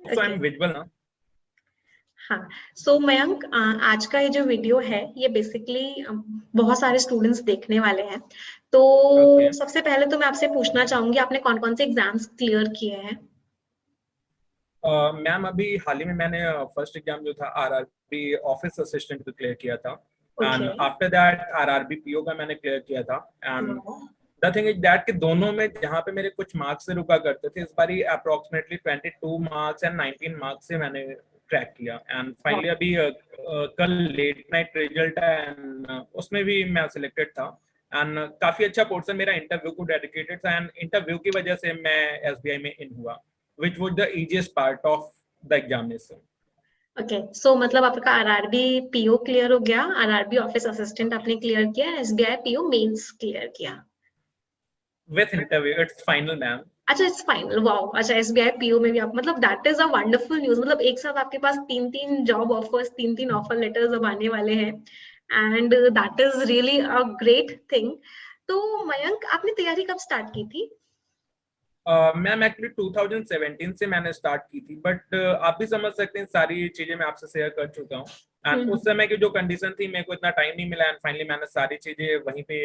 सो आई okay. M visual ना। हाँ, सो मयंक, आज का ये जो वीडियो है ये बेसिकली बहुत सारे स्टूडेंट्स देखने वाले हैं। तो ओके। सबसे पहले तो मैं आपसे पूछना चाहूंगी, आपने कौन कौन से एग्जाम्स क्लियर किए हैं? मैम अभी हाल ही में मैंने फर्स्ट एग्जाम जो था आरआरबी ऑफिस असिस्टेंट का क्लियर किया था। Okay. And after that RRB PO का मैंने क्लियर किया था। And wow. The thing is that कि दोनों में जहाँ पे मेरे कुछ मार्क्स से रुका करते थे, इस बारी अप्रोक्सीमेटली 22 मार्क्स एंड 19 मार्क्स से मैंने क्रैक किया। एंड फाइनली अभी कल लेट नाइट रिजल्ट है एंड उसमें भी मैं सिलेक्टेड था। एंड काफी अच्छा पोर्शन मेरा इंटरव्यू को डेडिकेटेड था एंड इंटरव्यू की वजह से मैं एसबीआई में इन हुआ, which was the easiest part of the examination. Okay, so मतलब आपका आरआरबी पीओ क्लियर हो गया, आरआरबी ऑफिस असिस्टेंट आपने क्लियर किया, एसबीआई पीओ मेंस क्लियर किया। With interview, it's final, ma'am. अच्छा, इट्स फाइनल, वाओ। अच्छा, एसबीआई पीओ में भी आप, मतलब that is a wonderful news. मतलब एक साथ आपके पास तीन तीन जॉब ऑफर्स, तीन तीन ऑफर लेटर्स अब आने वाले हैं, and that is really a great thing. तो मयंक, आपने तैयारी कब स्टार्ट की थी? मैम एक्चुअली 2017 से मैंने स्टार्ट की थी, बट आप भी समझ सकते हैं सारी चीजें मैं आपसे शेयर कर चुका हूँ। एंड हम्म। उस समय की जो कंडीशन थी, मेरे को इतना टाइम नहीं मिला एंड फाइनली मैंने सारी चीजें वहीं पे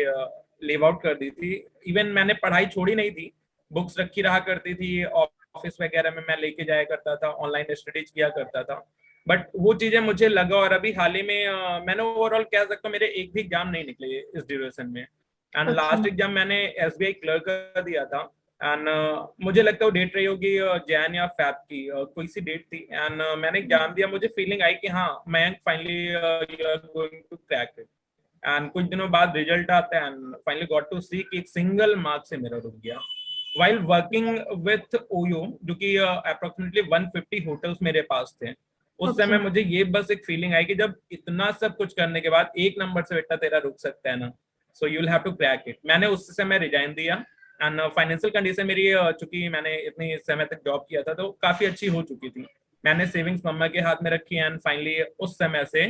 लीव आउट कर दी थी। इवन मैंने पढ़ाई छोड़ी नहीं थी, बुक्स रखी रहा करती थी, ऑफिस वगैरह में मैं लेके जाया करता था, ऑनलाइन स्टडीज किया करता था। बट वो चीजें मुझे लगा, और अभी हाल ही में मैंने ओवरऑल कह सकता हूँ मेरे एक भी एग्जाम नहीं निकले इस ड्यूरेशन में। And okay. लास्ट एग्जाम मैंने एसबीआई क्लर्क का दिया था। एंड मुझे लगता है वो डेट रही होगी जैन या फैब की, कोई सी डेट थी। एंड मैंने एग्जाम दिया, मुझे फीलिंग आई कि हाँ मैं finally you are going to crack it. And कुछ दिनों बाद रिजल्ट आता है and finally got to see कि एक सिंगल मार्क से मेरा रुक गया। वाइल वर्किंग विथ ओयो, जो कि अप्रोक्सीमेटली 150 होटल्स मेरे पास थे, उस ओके। समय मुझे ये बस एक फीलिंग आई कि जब इतना सब कुछ करने के बाद एक नंबर से बेटा तेरा रुक सकता है ना, so you will have to crack it. मैंने उस समय रिजाइन दिया। एंड फाइनेंशियल कंडीशन मेरी चूंकि मैंने इतनी समय तक जॉब किया था तो काफी अच्छी हो चुकी थी। मैंने सेविंग्स मम्मा के हाथ में रखी एंड फाइनली उस समय से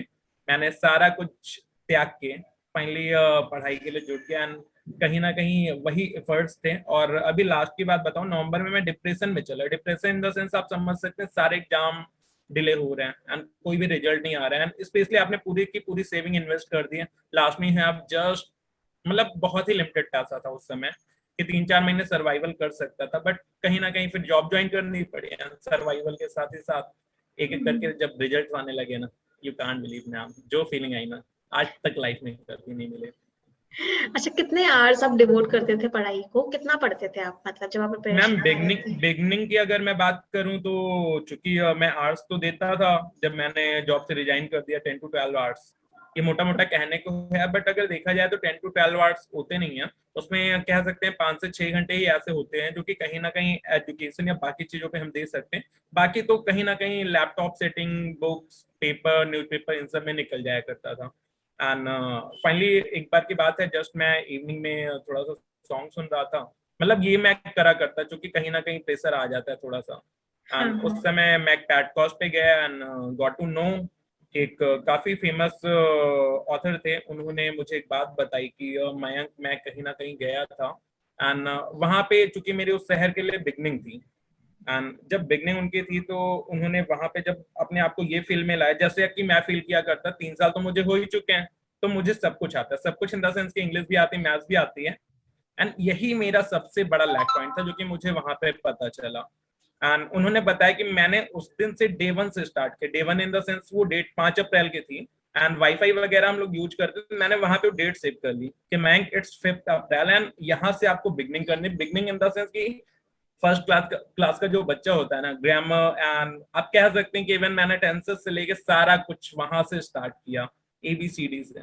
मैंने सारा कुछ त्याग के फाइनली पढ़ाई के लिए जुट गया। एंड कहीं ना कहीं वही एफर्ट्स थे। और अभी लास्ट की बात बताऊं, नवंबर में मैं डिप्रेशन में चला। डिप्रेशन इन द सेंस आप समझ सकते हैं, सारे एग्जाम डिले हो रहे हैं एंड कोई भी रिजल्ट नहीं आ रहा है एंड स्पेशली आपने पूरी की पूरी सेविंग इन्वेस्ट कर दी है, लास्ट में है आप जस्ट, मतलब बहुत ही लिमिटेड पैसा था उस समय कि 3-4 महीने सर्वाइवल कर सकता था। बट कहीं ना कहीं फिर जॉब ज्वाइन करनी पड़ी एंड सर्वाइवल के साथ ही साथ एक एक करके जब रिजल्ट आने लगे ना, यू कांट बिलीव मैम, जो फीलिंग आई ना आज तक लाइफ में कभी नहीं मिले। अच्छा, कितने आवर्स आप डिवोट करते थे पढ़ाई को? कितना पढ़ते थे आप, मतलब जब आप मैम प्रिपरेशन कर रहे थे? बिगनिंग बिगनिंग की अगर मैं बात करूं तो चूंकि मैं आर्ट्स तो देता था, जब मैंने जॉब से रिजाइन कर दिया 10 to 12 आवर्स। ये मोटा मोटा कहने को है, बट अगर देखा जाए तो 10 to 12 आवर्स होते नहीं है। उसमें कह सकते हैं 5 से 6 घंटे ही ऐसे होते हैं जो कि कहीं ना कहीं एजुकेशन या बाकी चीजों पे हम दे सकते हैं। बाकी तो कहीं ना कहीं laptop setting, books, paper, newspaper, इन सब में निकल जाया करता था। एंड फाइनली एक बार की बात है, जस्ट मैं इवनिंग में थोड़ा सा सॉन्ग सुन रहा था। मतलब ये मैं करा करता क्योंकि कहीं ना कहीं प्रेशर आ जाता है थोड़ा सा। हाँ, एंड उस हाँ। समय मैं पैडकॉस पे गया एंड गॉट टू नो, एक काफी फेमस ऑथर थे, उन्होंने मुझे एक बात बताई कि मयंक, मैं कहीं ना कहीं गया था एंड वहां पे चूंकि मेरे उस शहर के लिए बिगनिंग थी। एंड जब बिगनिंग उनकी थी तो उन्होंने वहां पे जब अपने आप को ये फील में लाया जैसे कि मैं फील किया करता, 3 साल तो मुझे हो ही चुके हैं, तो मुझे सब कुछ आता है, सब कुछ इन द सेंस की इंग्लिश भी आती है, मैथ्स भी आती है। एंड यही मेरा सबसे बड़ा लैक पॉइंट था जो कि मुझे वहां पे पता चला। एंड उन्होंने बताया कि मैंने उस दिन से डे वन से स्टार्ट किया। Day one in the sense वो डेट 5 अप्रैल की थी एंड वाईफाई वगैरह हम लोग यूज करते थे। मैंने वहां पे डेट सेव कर ली कि मैं इट्स 5 अप्रैल एंड यहाँ से आपको बिगनिंग करनी। बिगनिंग इन द सेंस की फर्स्ट क्लास का जो बच्चा होता है ना, ग्रामर एंड आप कह सकते हैं कि इवन मैंने टेंसेस से लेके सारा कुछ वहां से स्टार्ट किया, एबीसीडी से।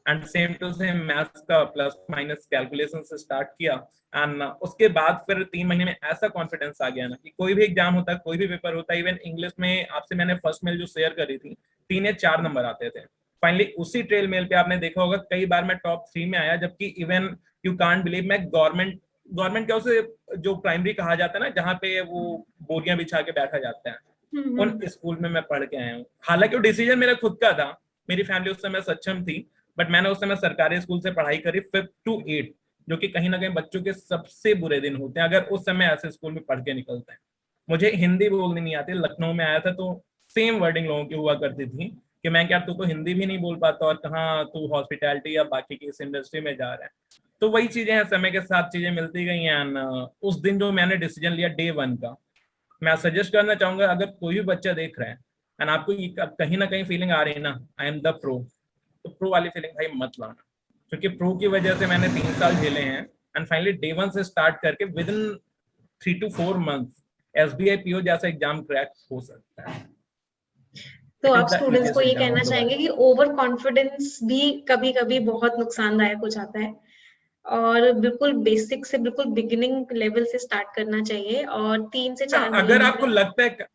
And same to same maths का प्लस माइनस कैलकुलेशन से स्टार्ट किया। एंड उसके बाद फिर 3 महीने में ऐसा कॉन्फिडेंस आ गया ना कि कोई भी एग्जाम होता है, कोई भी पेपर होता है, इवन इंग्लिश में आपसे मैंने फर्स्ट मेल जो शेयर करी थी, 3 या 4 नंबर आते थे। फाइनली उसी ट्रेल मेल पे आपने देखा होगा कई बार मैं टॉप 3 में आया, जबकि इवन यू कांट बिलीव मैं गवर्नमेंट गवर्नमेंट क्या उसे जो प्राइमरी कहा जाता है ना, जहाँ पे वो बोरियां बिछा के बैठा जाता है, हम्म। उन स्कूल में मैं पढ़ के आया हूँ। हालांकि वो डिसीजन मेरा खुद का था, मेरी फैमिली उस समय सक्षम थी, बट मैंने उस समय सरकारी स्कूल से पढ़ाई करी 5th to 8th, जो कि कहीं ना कहीं बच्चों के सबसे बुरे दिन होते हैं अगर उस समय ऐसे स्कूल में पढ़ के निकलते हैं। मुझे हिंदी बोलनी नहीं आती, लखनऊ में आया था तो सेम वर्डिंग लोगों की हुआ करती थी कि मैं क्या, तू तो हिंदी भी नहीं बोल पाता और कहाँ तू हॉस्पिटैलिटी या बाकी की इस इंडस्ट्री में जा रहा है। तो वही चीजें हैं, समय के साथ चीजें मिलती गई हैं। एंड उस दिन जो मैंने डिसीजन लिया डे वन का, मैं सजेस्ट करना चाहूंगा अगर कोई भी बच्चा देख रहा है एंड आपको ये कहीं ना कहीं फीलिंग आ रही है ना, आई एम द प्रो, तो प्रो वाली फीलिंग भाई मत लाना, क्योंकि प्रो की वजह से मैंने 3 साल झेले हैं एंड फाइनली डे वन से स्टार्ट करके with in 3 to 4 months SBI PO जैसा एग्जाम क्रैक हो सकता है। तो इट इज आप द स्टूडेंट्स को इजीएस्ट ये एग्जाम कहना ऑफ द चाहेंगे वर्ल्ड। कि ओवर कॉन्फिडेंस भी कभी कभी बहुत नुकसानदायक हो जाता है, और बिल्कुल बेसिक से बिल्कुल बिगिनिंग लेवल से स्टार्ट करना चाहिए, और 3 से 4 अगर महीने आपको में। लगता है,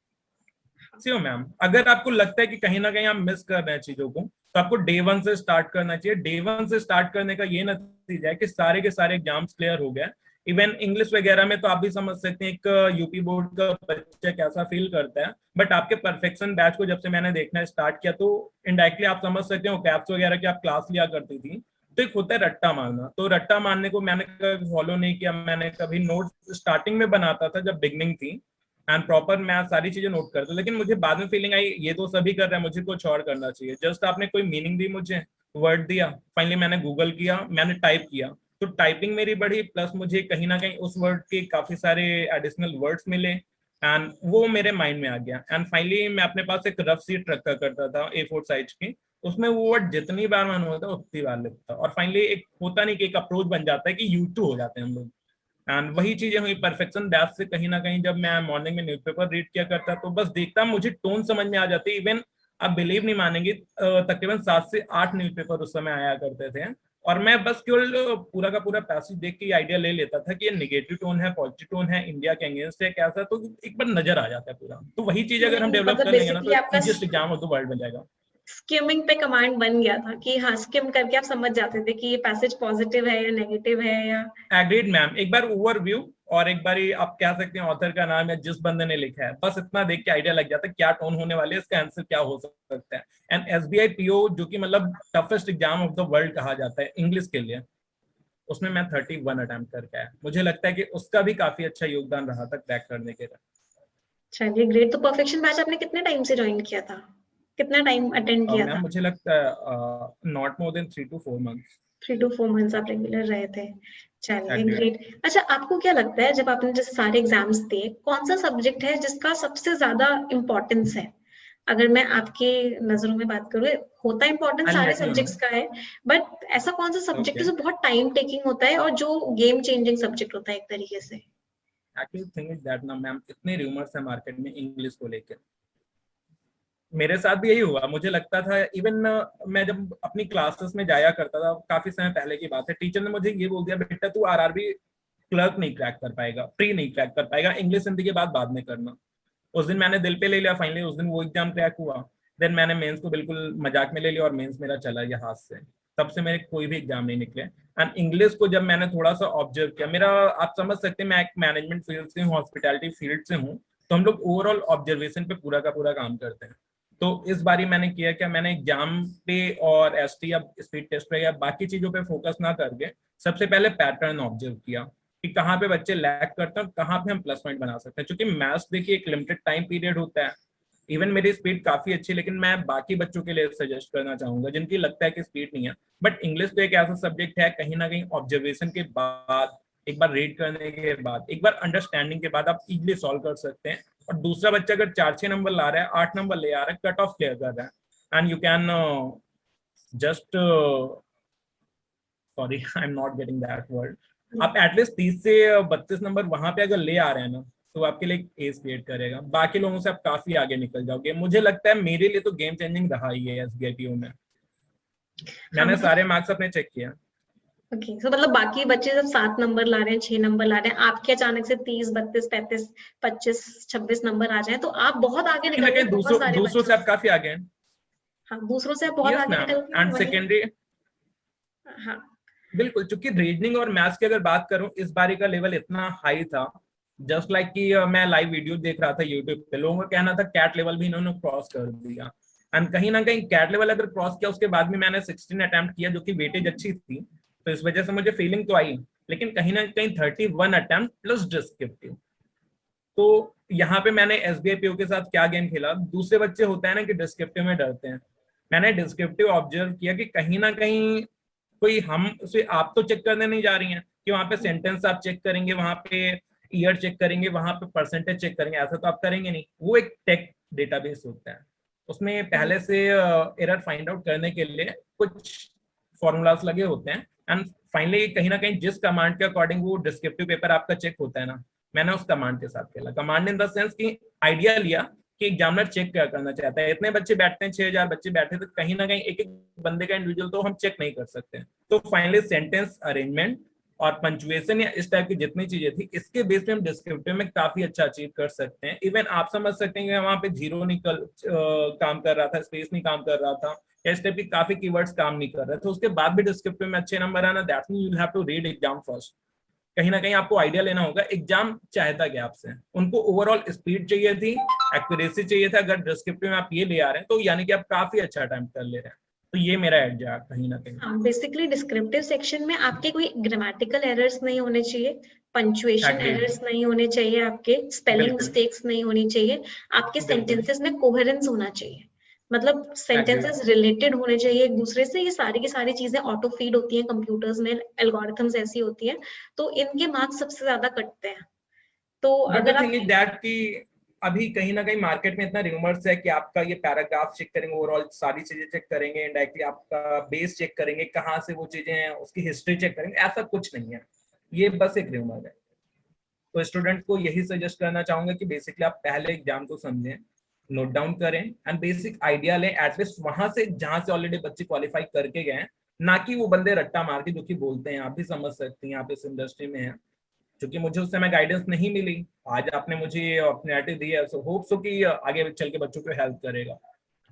सी मैम, अगर आपको लगता है कि कहीं ना कहीं आप मिस कर रहे हैं चीजों को, तो आपको डे वन से स्टार्ट करना चाहिए। डे वन से स्टार्ट करने का ये नतीजा है कि सारे के सारे एग्जाम्स क्लियर हो गए। इवन इंग्लिश वगैरह में तो आप भी समझ सकते हैं एक यूपी बोर्ड का बच्चा कैसा फील करता है, बट आपके परफेक्शन बैच को जब से मैंने देखना स्टार्ट किया तो इनडायरेक्टली आप समझ सकते हो, कैप्स वगैरह की आप क्लास लिया करती थी, तो एक होता है रट्टा मारना। तो रट्टा मारने को मैंने कभी फॉलो नहीं किया, मैंने कभी नोट्स स्टार्टिंग में बनाता था जब बिगनिंग थी एंड प्रॉपर मैं सारी चीजें नोट करता, लेकिन मुझे बाद में फीलिंग आई ये तो सभी कर रहे हैं, मुझे कुछ और करना चाहिए। जस्ट आपने कोई मीनिंग दी मुझे, वर्ड दिया, फाइनली मैंने गूगल किया, मैंने टाइप किया, तो टाइपिंग मेरी बढ़ी, प्लस मुझे कहीं ना कहीं उस वर्ड के काफी सारे एडिशनल वर्ड्स मिले एंड वो मेरे माइंड में आ गया। एंड फाइनली मैं अपने पास एक रफ सीट रखा करता था A4 साइज की, उसमें वो वर्ड जितनी बार मन होता उतनी बार लिखता, और फाइनली एक होता नहीं कि एक अप्रोच बन जाता है कि यूज टू हो जाते हैं हम लोग। एंड वही चीजें हुई परफेक्शन बैच से, कहीं ना कहीं जब मैं मॉर्निंग में न्यूज़पेपर रीड किया करता तो बस देखता मुझे टोन समझ में आ जाती। इवन आप बिलीव नहीं मानेंगे, तकरीबन 7 से 8 न्यूज़पेपर उस समय आया करते थे, और मैं बस केवल पूरा का पूरा पैसेज देख के आइडिया ले लेता था कि ये निगेटिव टोन है, पॉजिटिव टोन है, इंडिया के अगेंस्ट है कैसा, तो एक बार नजर आ जाता है पूरा। तो वही चीज अगर हम डेवलप मतलब कर लेंगे ना बेसिकली तो आपका easiest exam of the world बन जाएगा। स्किमिंग पे कमांड बन गया था कि हाँ, स्किम करके आप समझ जाते थे कि ये पैसेज पॉजिटिव है या नेगेटिव है, या एग्रीड मैम, एक बार ओवरव्यू और एक बार आप कह सकते हैं ऑथर का नाम है, जिस बंदे ने लिखा है, बस इतना देख के आइडिया लग जाता है क्या टोन होने वाले है, इसका आंसर क्या हो सकता है। एंड एसबीआई पीओ जो कि मतलब toughest exam of the world कहा जाता है इंग्लिश के लिए, उसमें मैं 31 अटेम्प्ट करके आया। मुझे लगता है कि उसका भी काफी अच्छा योगदान रहा था क्रैक करने के लिए। चलिए ग्रेट। तो परफेक्शन बैच आपने कितने टाइम से ज्वाइन किया था, कितना टाइम अटेंड किया मैम था? मुझे लगता है not more than 3 to 4 months। 3 to 4 months आप रेगुलर रहे थे। चलिए एग्रीड। ग्रेट। अच्छा, आपको क्या लगता है जब आपने जैसे सारे एग्जाम्स दिए, कौन सा सब्जेक्ट है जिसका सबसे ज्यादा इम्पोर्टेंस है? अगर मैं आपके नजरों में बात करूँ, होता इम्पोर्टेंस आई सारे लेट यू नो। सब्जेक्ट्स का है, बट ऐसा कौन सा सब्जेक्ट है ओके, जो बहुत टाइम टेकिंग होता है और जो गेम चेंजिंग सब्जेक्ट होता है एक तरीके से? एक्चुअली थिंग इज दैट ना मैम, इतने रूमर्स है मार्केट में इंग्लिश को लेकर, मेरे साथ भी यही हुआ। मुझे लगता था इवन मैं जब अपनी क्लासेस में जाया करता था, काफी समय पहले की बात है, टीचर ने मुझे ये बोल दिया बेटा तू आरआरबी क्लर्क नहीं क्रैक कर पाएगा, प्री नहीं क्रैक कर पाएगा, इंग्लिश हिंदी के बाद में करना। उस दिन मैंने दिल पे ले लिया, फाइनली उस दिन वो एग्जाम क्रैक हुआ। देन मैंने मेंस को बिल्कुल मजाक में ले लिया और मेंस मेरा चला गया हाथ से। तब से मेरे कोई भी एग्जाम नहीं निकले। एंड इंग्लिश को जब मैंने थोड़ा सा ऑब्जर्व किया, मेरा आप समझ सकते हैं मैं एक मैनेजमेंट फील्ड से हूँ, हॉस्पिटैलिटी फील्ड से हूँ, तो हम लोग ओवरऑल ऑब्जर्वेशन पे पूरा का पूरा काम करते हैं। तो इस बारी मैंने किया क्या, मैंने एग्जाम पे और एसटी या स्पीड टेस्ट पे या बाकी चीजों पे फोकस ना करके सबसे पहले पैटर्न ऑब्जर्व किया कि कहाँ पे बच्चे लैग करते हैं और कहाँ पे हम प्लस पॉइंट बना सकते हैं। क्योंकि मैथ्स देखिए एक लिमिटेड टाइम पीरियड होता है। इवन मेरी स्पीड काफी अच्छी, लेकिन मैं बाकी बच्चों के लिए सजेस्ट करना चाहूंगा जिनकी लगता है कि स्पीड नहीं है, बट इंग्लिश तो एक ऐसा सब्जेक्ट है कहीं ना कहीं ऑब्जर्वेशन के बाद, एक बार रीड करने के बाद, एक बार अंडरस्टैंडिंग के बाद आप इजिली सॉल्व कर सकते हैं। और दूसरा बच्चा अगर 4-6 नंबर ला रहा है, 8 नंबर ले आ रहा है, कट ऑफ क्लियर कर रहा है, and you can just, sorry I am not getting that word, आप एटलीस्ट 30 से 32 नंबर वहां पे अगर ले आ रहे हैं ना, तो आपके लिए एज क्रिएट करेगा, बाकी लोगों से आप काफी आगे निकल जाओगे। मुझे लगता है मेरे लिए तो गेम चेंजिंग रहा ही है एसबीआईपीओ में। हाँ मैंने मतलब, सारे मार्क्स अपने चेक किया। ओके, तो मतलब बाकी बच्चे जब 7 नंबर ला रहे हैं, 6 नंबर ला रहे हैं, आपके अचानक से 30, 32, 35, 25 नंबर आ जाए, तो आप बहुत आगे कहीं ना निकल गए कहीं बहुत दूसरों सारे दूसरों बच्चों से आप से। काफी आगे हैं। हाँ, दूसरों से आप बहुत यस आगे मैम, निकल गए एंड वही। सेकेंडरी, हाँ। बिल्कुल, क्योंकि रीजनिंग और मैथ्स की अगर बात करूं, इस बारी का लेवल इतना हाई था, जस्ट लाइक कि मैं लाइव वीडियो देख रहा था यूट्यूब पे, लोगों का कहना था कैट लेवल भी इन्होंने क्रॉस कर दिया। एंड कहीं ना कहीं कैट लेवल अगर क्रॉस किया, उसके बाद भी मैंने 16 अटेम्प्ट किया, जो कि वेटेज अच्छी थी, तो इस वजह से मुझे फीलिंग तो आई, लेकिन कहीं ना कहीं 31 अटेम्प्ट प्लस डिस्क्रिप्टिव, तो यहाँ पे मैंने एसबीआई पीओ के साथ क्या गेम खेला, दूसरे बच्चे होते हैं ना कि डिस्क्रिप्टिव में डरते हैं, मैंने डिस्क्रिप्टिव ऑब्जर्व किया कि कहीं ना कहीं कोई हम उसे आप तो चेक करने नहीं जा रही हैं कि वहां पे सेंटेंस आप चेक करेंगे, वहां पे ईयर चेक करेंगे, वहां पे परसेंटेज चेक करेंगे, ऐसा तो आप करेंगे नहीं। वो एक टेक डेटाबेस होता है, उसमें पहले से एरर फाइंड आउट करने के लिए कुछ फॉर्मूलाज लगे होते हैं, एंड फाइनली कहीं ना कहीं जिस कमांड के अकॉर्डिंग वो डिस्क्रिप्टिव पेपर आपका चेक होता है ना, मैंने उस कमांड के साथ खेला। कमांड इन द सेंस कि आइडिया लिया कि एग्जामिनर चेक क्या करना चाहता है। इतने बच्चे बैठते हैं, 6,000 बच्चे बैठे, तो कहीं ना कहीं एक एक बंदे का इंडिविजुअल तो हम चेक नहीं कर सकते। तो फाइनली सेंटेंस अरेंजमेंट और पंचुएशन या इस टाइप की जितनी चीजें थी, इसके बेस पे हम डिस्क्रिप्टिव में काफी अच्छा अचीव कर सकते हैं। इवन आप समझ सकते हैं कि वहां पे जीरो निकल काम कर रहा था, स्पेस नहीं काम कर रहा था, या इस टाइप की काफी कीवर्ड्स काम नहीं कर रहे थे, उसके बाद भी डिस्क्रिप्टिव में अच्छे नंबर आना, that mean you have to read exam first. कहीं ना कहीं आपको आइडिया लेना होगा एग्जाम चाहता क्या आपसे। उनको ओवरऑल स्पीड चाहिए थी, एक्यूरेसी चाहिए था। अगर डिस्क्रिप्टिव में आप ये ले आ रहे हैं तो यानी कि आप काफी अच्छा अटेम्प्ट कर ले रहे हैं। तो ये मेरा एडज है कहीं ना कहीं। हाँ, बेसिकली डिस्क्रिप्टिव सेक्शन में आपके कोई ग्रामेटिकल एरर्स नहीं होने चाहिए, पंचुएशन एग्रीड। एरर्स नहीं होने चाहिए, आपके स्पेलिंग बिल्कुल। मिस्टेक्स नहीं होनी चाहिए, आपके बिल्कुल। सेंटेंसेस में कोहेरेंस होना चाहिए, मतलब एग्रीड। सेंटेंसेस रिलेटेड होने चाहिए एक दूसरे से। ये सारी की सारी चीजें ऑटो फीड होती हैं कंप्यूटर्स में, एल्गोरिथम्स ऐसी होती हैं, तो इनके मार्क्स सबसे ज्यादा कटते हैं। तो बट द अगर थिंग आप इज दैट कि अभी कहीं ना कहीं मार्केट में इतना रूमर्स है कि आपका ये पैराग्राफ चेक करेंगे, ओवरऑल सारी चीजें चेक करेंगे, इनडायरेक्टली आपका बेस चेक करेंगे, कहाँ से वो चीजें हैं, उसकी हिस्ट्री चेक करेंगे, ऐसा कुछ नहीं है। ये बस एक रूमर है। तो स्टूडेंट को यही सजेस्ट करना चाहूंगा कि बेसिकली आप पहले एग्जाम को समझें, नोट डाउन करें एंड बेसिक आइडिया लें, एटलीस्ट वहां से जहां से ऑलरेडी बच्चे क्वालिफाई करके गए हैं, ना कि वो बंदे रट्टा मार के जो कि बोलते हैं। आप भी समझ सकती हैं, आप इस इंडस्ट्री में हैं, क्योंकि मुझे उस समय गाइडेंस नहीं मिली, आज आपने मुझे ये अपॉर्चुनिटी दी है, सो होप सो कि आगे चल के बच्चों को हेल्प करेगा।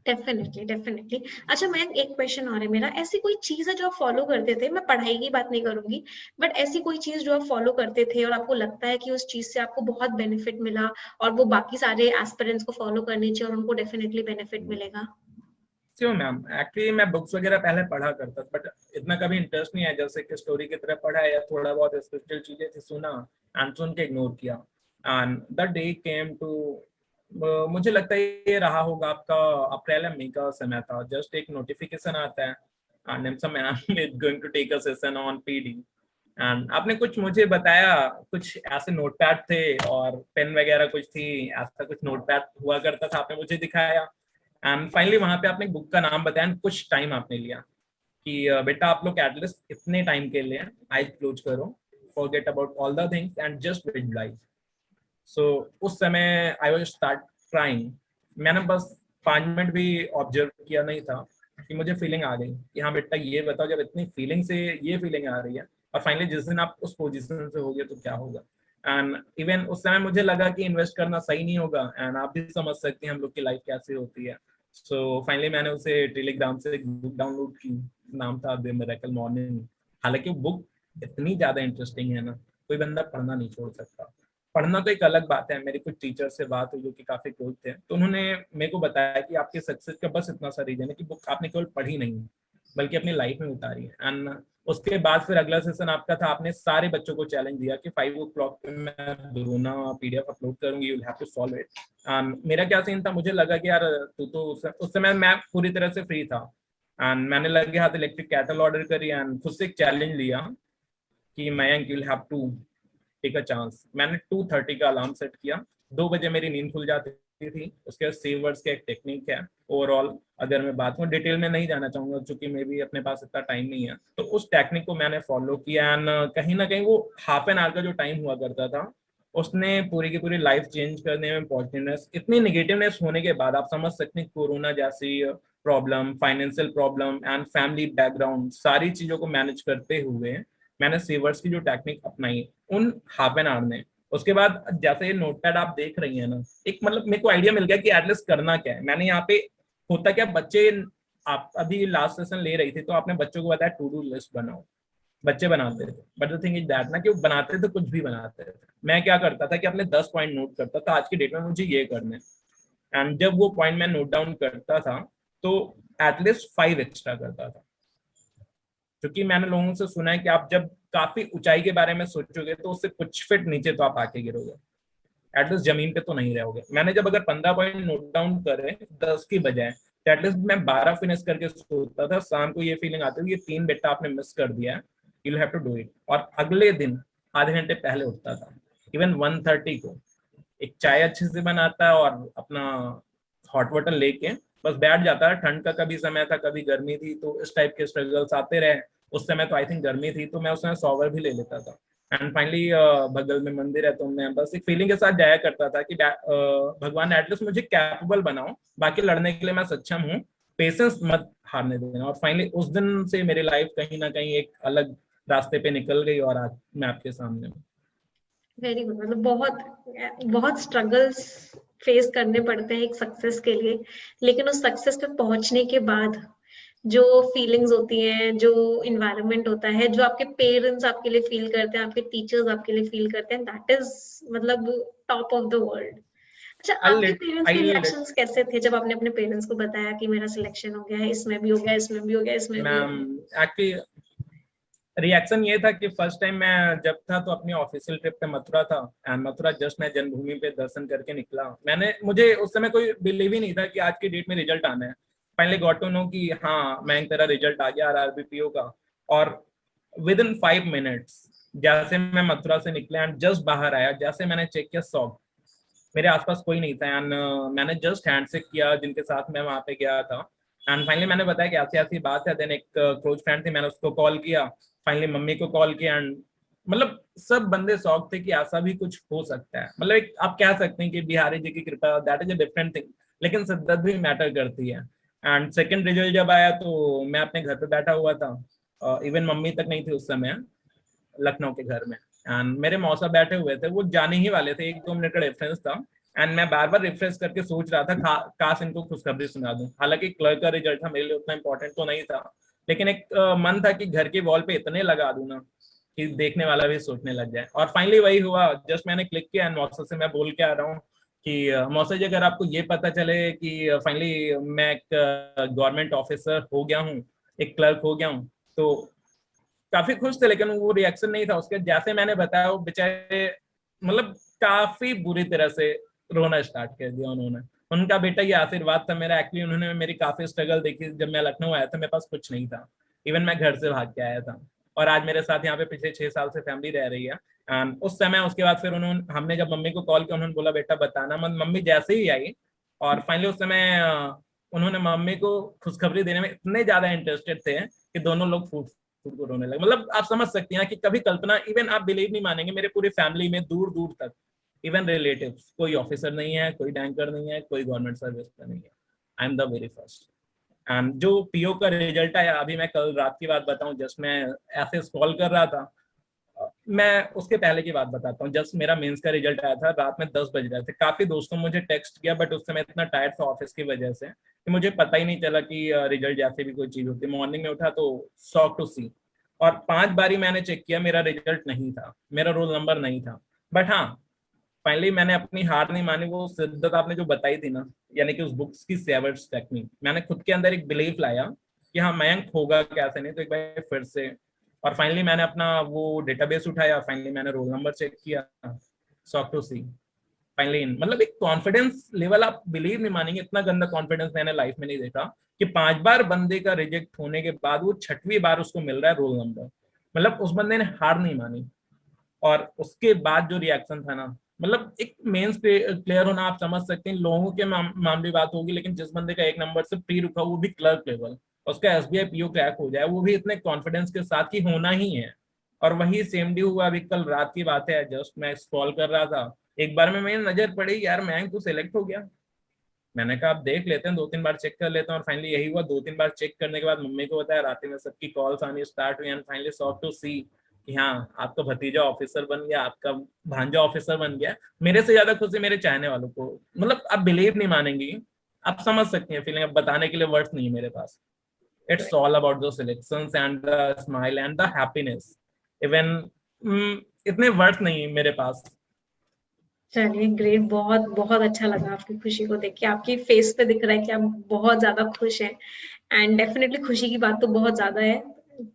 Definitely definitely. अच्छा मैं एक क्वेश्चन और है मेरा, ऐसी कोई चीज है जो आप फॉलो करते थे, मैं पढ़ाई की बात नहीं करूंगी, बट ऐसी कोई चीज जो आप फॉलो करते थे और आपको लगता है कि उस चीज से आपको बहुत बेनिफिट मिला और वो बाकी सारे एस्पिरेंट्स को फॉलो करनी चाहिए और उनको डेफिनेटली बेनिफिट मिलेगा? क्यों मैम, एक्चुअली मैं बुक्स वगैरह पहले पढ़ा करता था, बट इतना कभी इंटरेस्ट नहीं है, जैसे कि स्टोरी की तरह पढ़ा या थोड़ा बहुत स्पिरिचुअल चीजें थी सुना एंड सुन के इग्नोर किया। And the day came to, मुझे लगता है ये रहा होगा आपका अप्रैल या मई का समय था, जस्ट एक नोटिफिकेशन आता है and some ma'am is going to take a session on PD, and आपने कुछ मुझे बताया, कुछ ऐसे नोटपैड थे और पेन वगैरह कुछ थी, ऐसा कुछ नोटपैड हुआ करता था, आपने मुझे दिखाया एंड फाइनली वहां पे आपने बुक का नाम बताया, कुछ टाइम आपने लिया कि बेटा आप लोग एटलीस्ट इतने टाइम के लिए आइज क्लोज करो, forget about all the things and just visualise. So उस समय आई वाज स्टार्ट ट्राइंग। मैंने बस 5 मिनट भी ऑब्जर्व किया नहीं था कि मुझे फीलिंग आ गई कि हाँ बेटा ये बताओ, जब इतनी फीलिंग से ये फीलिंग आ रही है और फाइनली जिस दिन आप उस पोजीशन से हो गए तो क्या होगा। एंड इवन उस समय मुझे लगा कि इन्वेस्ट करना सही नहीं होगा, एंड आप भी समझ सकते हैं हम लोग की लाइफ कैसे होती है। सो फाइनली मैंने उसे टेलीग्राम से एक बुक डाउनलोड की, नाम था द मिरेकल मॉर्निंग। हालांकि बुक इतनी ज्यादा इंटरेस्टिंग है ना, कोई बंदा पढ़ना नहीं छोड़ सकता। पढ़ना तो एक अलग बात है। मेरी कुछ टीचर से बात हुई जो कि काफी क्लोज थे, तो उन्होंने मेरे को बताया कि आपके सक्सेस का बस इतना सा रीजन है कि बुक आपने केवल पढ़ी नहीं बल्कि अपनी लाइफ में उतारी है। एंड उसके बाद फिर अगला सेशन आपका था, आपने सारे बच्चों को चैलेंज दिया कि 5 o'clock पे मैं दोनों पीडीएफ अपलोड करूंगी, you have to solve it. मेरा क्या सीन था, मुझे लगा कि यार तू तो उस समय मैं पूरी तरह से फ्री था एंड मैंने लगे हाथ इलेक्ट्रिक कैटल ऑर्डर करी एंड खुद से एक चैलेंज लिया कि Mayank you have to take a chance. मैंने 2:30 का अलार्म सेट किया, 2 बजे मेरी नींद खुल जाती थी। उसके बाद सेव वर्ड्स का एक टेक्निक है ओवरऑल, अगर मैं बात करूँ डिटेल में नहीं जाना चाहूंगा क्योंकि मे भी अपने पास इतना टाइम नहीं है, तो उस टेक्निक को मैंने फॉलो किया एंड कहीं ना कहीं वो हाफ एन आवर का जो टाइम हुआ करता था उसने पूरी की पूरी लाइफ चेंज करने में, पॉजिटिवनेस इतनी निगेटिवनेस होने के बाद आप समझ सकते हैं कोरोना जैसी problem, financial problem and family background, सारी चीजों को मैनेज करते हुए मैंने सेवर्स की जो टेक्निक अपनाई उन हाफ एन आवर में। उसके बाद जैसे ये नोटपैड आप देख रही हैं ना, एक मतलब मेरे को आइडिया मिल गया कि एटलीस्ट करना क्या है। मैंने यहाँ पे होता क्या, बच्चे आप अभी लास्ट सेशन ले रही थी तो आपने बच्चों को बताया टू डू लिस्ट बनाओ, बच्चे बनाते थे, but the thing is that ना कि वो बनाते थे कुछ भी बनाते थे। मैं क्या करता था कि अपने 10 पॉइंट नोट करता था, आज की डेट में मुझे ये करने, एंड जब वो पॉइंट मैं नोट डाउन करता था तो एटलीस्ट 5 एक्स्ट्रा करता था। क्योंकि मैंने लोगों से सुना है कि आप जब काफी ऊंचाई के बारे में सोचोगे तो उससे कुछ फीट नीचे तो आप आके गिरोगे। एटलीस्ट जमीन पे तो नहीं रहोगे। मैंने जब अगर 15 पॉइंट नोट डाउन करे 10 की बजाय, तो एटलीस्ट मैं 12 फिनिश करके सोता था। शाम को ये फीलिंग आती थी ये 3 बेटा आपने मिस कर दिया है, you have to do it. और अगले दिन आधे घंटे पहले उठता था, इवन 1:30 को, एक चाय अच्छे से बनाता है और अपना हॉट वाटर लेके बस बैठ जाता है। ठंड का कभी समय था, कभी गर्मी थी, तो इस टाइप के स्ट्रगल्स आते रहे। उस समय तो आई थिंक गर्मी थी, तो मैं उस समय शॉवर भी ले लेता था। एंड फाइनली बगल में मंदिर है, तो मैं बस एक फीलिंग के साथ जाया करता था कि भगवान एटलीस्ट मुझे कैपेबल बनाओ, बाकी लड़ने के लिए मैं सक्षम हूँ, पेशेंस मत हारने देना। और फाइनली उस दिन से मेरी लाइफ कहीं ना कहीं एक अलग रास्ते पे निकल गई और आज मैं आपके सामने हूँ। Very good. मतलब बहुत बहुत स्ट्रगल्स फेस करने पड़ते हैं एक सक्सेस के लिए, लेकिन उस सक्सेस पे पहुंचने के बाद जो फीलिंग्स होती हैं, जो इन्वायरमेंट होता है, जो आपके पेरेंट्स आपके लिए फील करते हैं, आपके टीचर्स आपके लिए फील करते हैं, दैट इज मतलब टॉप ऑफ द वर्ल्ड। अच्छा, आपके पेरेंट्स के आई रिएक्शंस कैसे थे जब आपने अपने पेरेंट्स को बताया कि मेरा सिलेक्शन हो गया है, इसमें भी हो गया, इसमें भी हो गया, इसमें भी हो मैम, गया? एक्चुअली रिएक्शन ये था कि फर्स्ट टाइम मैं जब था तो अपनी ऑफिशियल ट्रिप पे मथुरा था, एंड मथुरा जस्ट मैं जन्मभूमि पे दर्शन करके निकला। मुझे उस समय कोई बिलीव ही नहीं था कि आज की डेट में रिजल्ट आना है। फाइनली गॉट टू नो कि हाँ मैं तेरा रिजल्ट आ गया आरआरबीपीओ का। और विद इन 5 मिनट्स जैसे मैं मथुरा से निकला एंड जस्ट बाहर आया, जैसे मैंने चेक किया शॉप, मेरे आसपास कोई नहीं था। एंड मैंने जस्ट हैंड शेक किया जिनके साथ मैं वहां पे गया था। एंड फाइनली मैंने बताया कि ऐसी ऐसी बात है। देन एक क्लोज फ्रेंड थी, मैंने उसको कॉल किया, फाइनली मम्मी को कॉल किया। एंड मतलब सब बंदे शौक थे कि ऐसा भी कुछ हो सकता है। मतलब एक आप कह सकते हैं कि बिहारी जी की कृपा, that is a different thing, लेकिन शिद्दत भी मैटर करती है। एंड सेकंड रिजल्ट जब आया तो मैं अपने घर पे बैठा हुआ था, इवन मम्मी तक नहीं थी उस समय, लखनऊ के घर में। एंड मेरे मौसा बैठे हुए थे, वो जाने ही वाले थे, 1-2 मिनट का डिफरेंस था। एंड मैं बार बार रिफ्रेश करके सोच रहा था काश इनको खुशखबरी सुना दूं। हालांकि क्लर्क का रिजल्ट था, मेरे लिए उतना इंपॉर्टेंट तो नहीं था, लेकिन एक मन था कि घर के वॉल पे इतने लगा दूं ना कि देखने वाला भी सोचने लग जाए। और फाइनली वही हुआ। जस्ट मैंने क्लिक किया एंड मौसा से मैं बोल के आ रहा हूँ कि मौसा जी, अगर आपको ये पता चले कि फाइनली मैं एक गवर्नमेंट ऑफिसर हो गया हूँ, एक क्लर्क हो गया हूँ, तो काफी खुश थे। लेकिन वो रिएक्शन नहीं था उसके। जैसे मैंने बताया वो बेचारे मतलब काफी बुरी तरह से रोना स्टार्ट कर दिया उन्होंने। उनका बेटा ये आशीर्वाद था मेरा। एक्चुअली उन्होंने मेरी काफी स्ट्रगल देखी। जब मैं लखनऊ आया था मेरे पास कुछ नहीं था, इवन मैं घर से भाग के आया था। और आज मेरे साथ यहाँ पे पिछले 6 साल से फैमिली रह रही है। उस समय उसके बाद फिर उन्होंने, हमने जब मम्मी को कॉल किया, उन्होंने बोला बेटा बताना मत। मम्मी जैसे ही आई और फाइनली उस समय उन्होंने मम्मी को खुशखबरी देने में इतने ज्यादा इंटरेस्टेड थे कि दोनों लोग फूट फूट को रोने लगे। मतलब आप समझ सकती हैं कि कभी कल्पना, इवन आप बिलीव नहीं मानेंगे, मेरे पूरी फैमिली में दूर दूर तक, इवन रिलेटिव्स, कोई ऑफिसर नहीं है, कोई बैंकर नहीं है, कोई गवर्नमेंट सर्विस का नहीं है। I am the very first. And जो पीओ का रिजल्ट आया, अभी मैं कल रात की बात बताऊं, जस्ट मैं ऐसे स्क्रॉल कर रहा था, मैं उसके पहले की बात बताता हूँ। जस्ट मेरा मेंस का रिजल्ट आया था, रात में 10 बज रहे थे। काफी दोस्तों मुझे टेक्स्ट किया, बट उस समय इतना टायर्ड था ऑफिस की वजह से कि मुझे पता ही नहीं चला कि रिजल्ट जैसे भी कोई चीज होती है। मॉर्निंग में उठा तो शॉक टू सी, और 5 बारी मैंने चेक किया, मेरा रिजल्ट नहीं था, मेरा रोल नंबर नहीं था। बट हाँ, फाइनली मैंने अपनी हार नहीं मानी। वो शिद्दत आपने जो बताई थी ना, यानी कि उस बुक्स की 7 टेक्निक, मैंने खुद के अंदर एक बिलीफ लाया कि हाँ मयंक होगा, कैसे नहीं तो एक बार फिर से। और फाइनली मैंने अपना वो डेटाबेस उठाया, फाइनली मैंने रोल नंबर चेक किया, शॉक टू सी फाइनली। मतलब एक कॉन्फिडेंस लेवल, आप बिलीव नहीं मानेंगे, इतना गंदा कॉन्फिडेंस मैंने लाइफ में नहीं देखा कि 5 बार बंदे का रिजेक्ट होने के बाद वो 6वीं बार उसको मिल रहा है रोल नंबर। मतलब उस बंदे ने हार नहीं मानी। और उसके बाद जो रिएक्शन था ना, मतलब एक मेंस क्लियर होना, आप समझ सकते हैं लोगों के मामले बात होगी, लेकिन जिस बंदे का 1 नंबर से प्री रुका, वो भी क्लर्क लेवल, उसका एसबीआई पीओ क्रैक हो जाए, वो भी इतने कॉन्फिडेंस के साथ ही होना ही है। और वही सेम डी हुआ। अभी कल रात की बात है, जस्ट मैं स्क्रॉल कर रहा था, एक बार में मेरी नजर पड़ी, यार मैं तो सिलेक्ट हो गया। मैंने कहा आप देख लेते हैं, 2-3 बार चेक कर लेते हैं। और फाइनली यही हुआ। 2-3 बार चेक करने के बाद मम्मी को बताया, रात में सबकी कॉल्स आनी स्टार्ट हुई। And finally shock to see कि हाँ आपका भतीजा ऑफिसर बन गया, आपका भांजा ऑफिसर बन गया। मेरे से ज्यादा खुशी मेरे चाहने वालों को। मतलब आप बिलीव नहीं मानेंगी, आप समझ सकती हैं फीलिंग, अब बताने के लिए वर्ड्स नहीं है मेरे पास। It's all about the selections and the smile and the happiness. Even इतने वर्ड्स नहीं है मेरे पास। चलिए ग्रेट, बहुत बहुत अच्छा लगा आपकी खुशी को देख के। आपकी फेस पे दिख रहा है कि आप बहुत ज्यादा खुश हैं, एंड डेफिनेटली खुशी की बात तो बहुत ज्यादा है।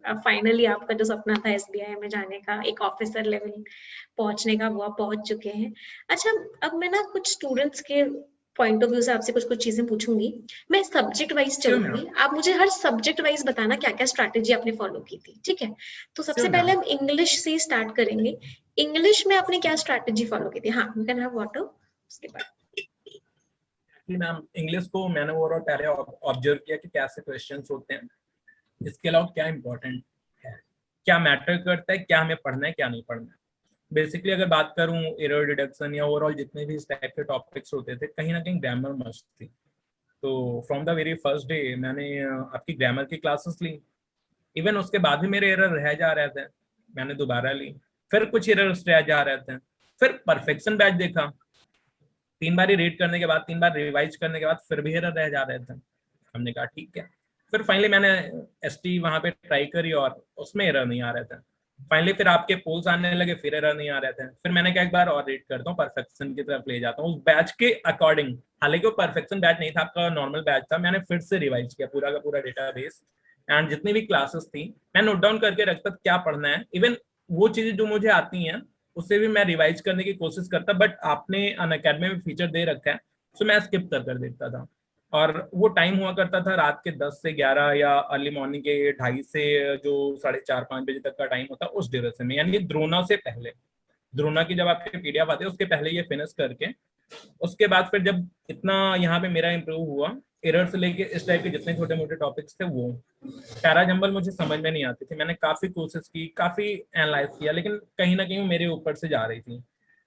फाइनली आपका जो सपना था एसबीआई में जाने का, एक ऑफिसर लेवल पहुंचने का, वो आप पहुंच चुके हैं। अच्छा, अब मैं ना कुछ स्टूडेंट्स के पॉइंट ऑफ व्यू से आपसे कुछ कुछ चीजें पूछूंगी। मैं सब्जेक्ट वाइज श्योर मैम, चलूंगी, आप मुझे हर सब्जेक्ट वाइज बताना क्या क्या स्ट्रैटेजी आपने फॉलो की थी, ठीक है? तो सबसे श्योर पहले मैम। हम इंग्लिश से स्टार्ट करेंगे। इंग्लिश में आपने क्या स्ट्रैटेजी फॉलो की थी? हाँ, यू कैन हैव वाटर उसके बाद। कि मैम इंग्लिश को मैंने ओवरऑल पहले ऑब्जर्व किया कि कैसे क्वेश्चंस होते हैं, इसके अलावा क्या इंपॉर्टेंट है, क्या मैटर करता है, क्या हमें पढ़ना है, क्या नहीं पढ़ना है। बेसिकली अगर बात करूं एरर डिडक्शन या ओवरऑल जितने भी इस टाइप के टॉपिक्स होते थे, कहीं ना कहीं ग्रामर मस्ट थी। तो from the very first day मैंने आपकी ग्रामर की क्लासेस ली। इवन उसके बाद भी मेरे एरर रह जा रहे थे, मैंने दोबारा ली। फिर कुछ एरर्स रह जा रहे थे, फिर परफेक्शन बैच देखा। 3 बार ही रीड करने के बाद, 3 बार रिवाइज करने के बाद फिर भी एरर रह जा रहे थे। हमने कहा ठीक है। फिर फाइनली मैंने एसटी वहां पे ट्राई करी और उसमें एरर नहीं आ रहे थे। फाइनली फिर आपके पोल्स आने लगे, फिर एरर नहीं आ रहे थे। फिर मैंने कहा एक बार और रीड करता हूँ, परफेक्शन की तरफ ले जाता हूँ उस बैच के अकॉर्डिंग। हालांकि वो परफेक्शन बैच नहीं था, आपका नॉर्मल बैच था। मैंने फिर से रिवाइज किया पूरा का पूरा डेटाबेस एंड जितनी भी क्लासेस थी मैं नोट डाउन करके रखता क्या पढ़ना है। इवन वो चीजें जो मुझे आती हैं उससे भी मैं रिवाइज करने की कोशिश करता, बट आपने अनअकैडमी में फीचर दे रखा है तो मैं स्किप कर कर देखता था। और वो टाइम हुआ करता था रात के 10 से 11 या अर्ली मॉर्निंग के 2:30 से जो 4:30-5 बजे तक का टाइम होता उस ड्यूरेशन में, यानी द्रोणा से पहले। द्रोणा की जब आपके पीडीएफ आते हैं उसके पहले ये फिनिश करके, उसके बाद फिर जब इतना यहाँ पे मेरा इंप्रूव हुआ, एरर से लेके इस टाइप के जितने छोटे मोटे टॉपिक्स थे वो पैरा जंबल मुझे समझ में नहीं आती थी। मैंने काफी कोशिश की, काफी एनालाइज किया, लेकिन कहीं ना कहीं वो मेरे ऊपर से जा रही थी।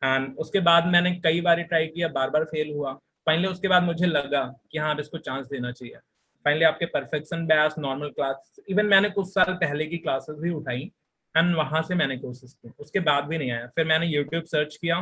एंड उसके बाद मैंने कई बार ट्राई किया, बार बार फेल हुआ। फाइनली उसके बाद मुझे लगा कि हाँ अब इसको चांस देना चाहिए। फाइनली आपके perfection batch, normal class, even मैंने कुछ साल पहले की क्लासेस भी उठाई एंड वहां से मैंने कोशिश की, उसके बाद भी नहीं आया। फिर मैंने यूट्यूब सर्च किया,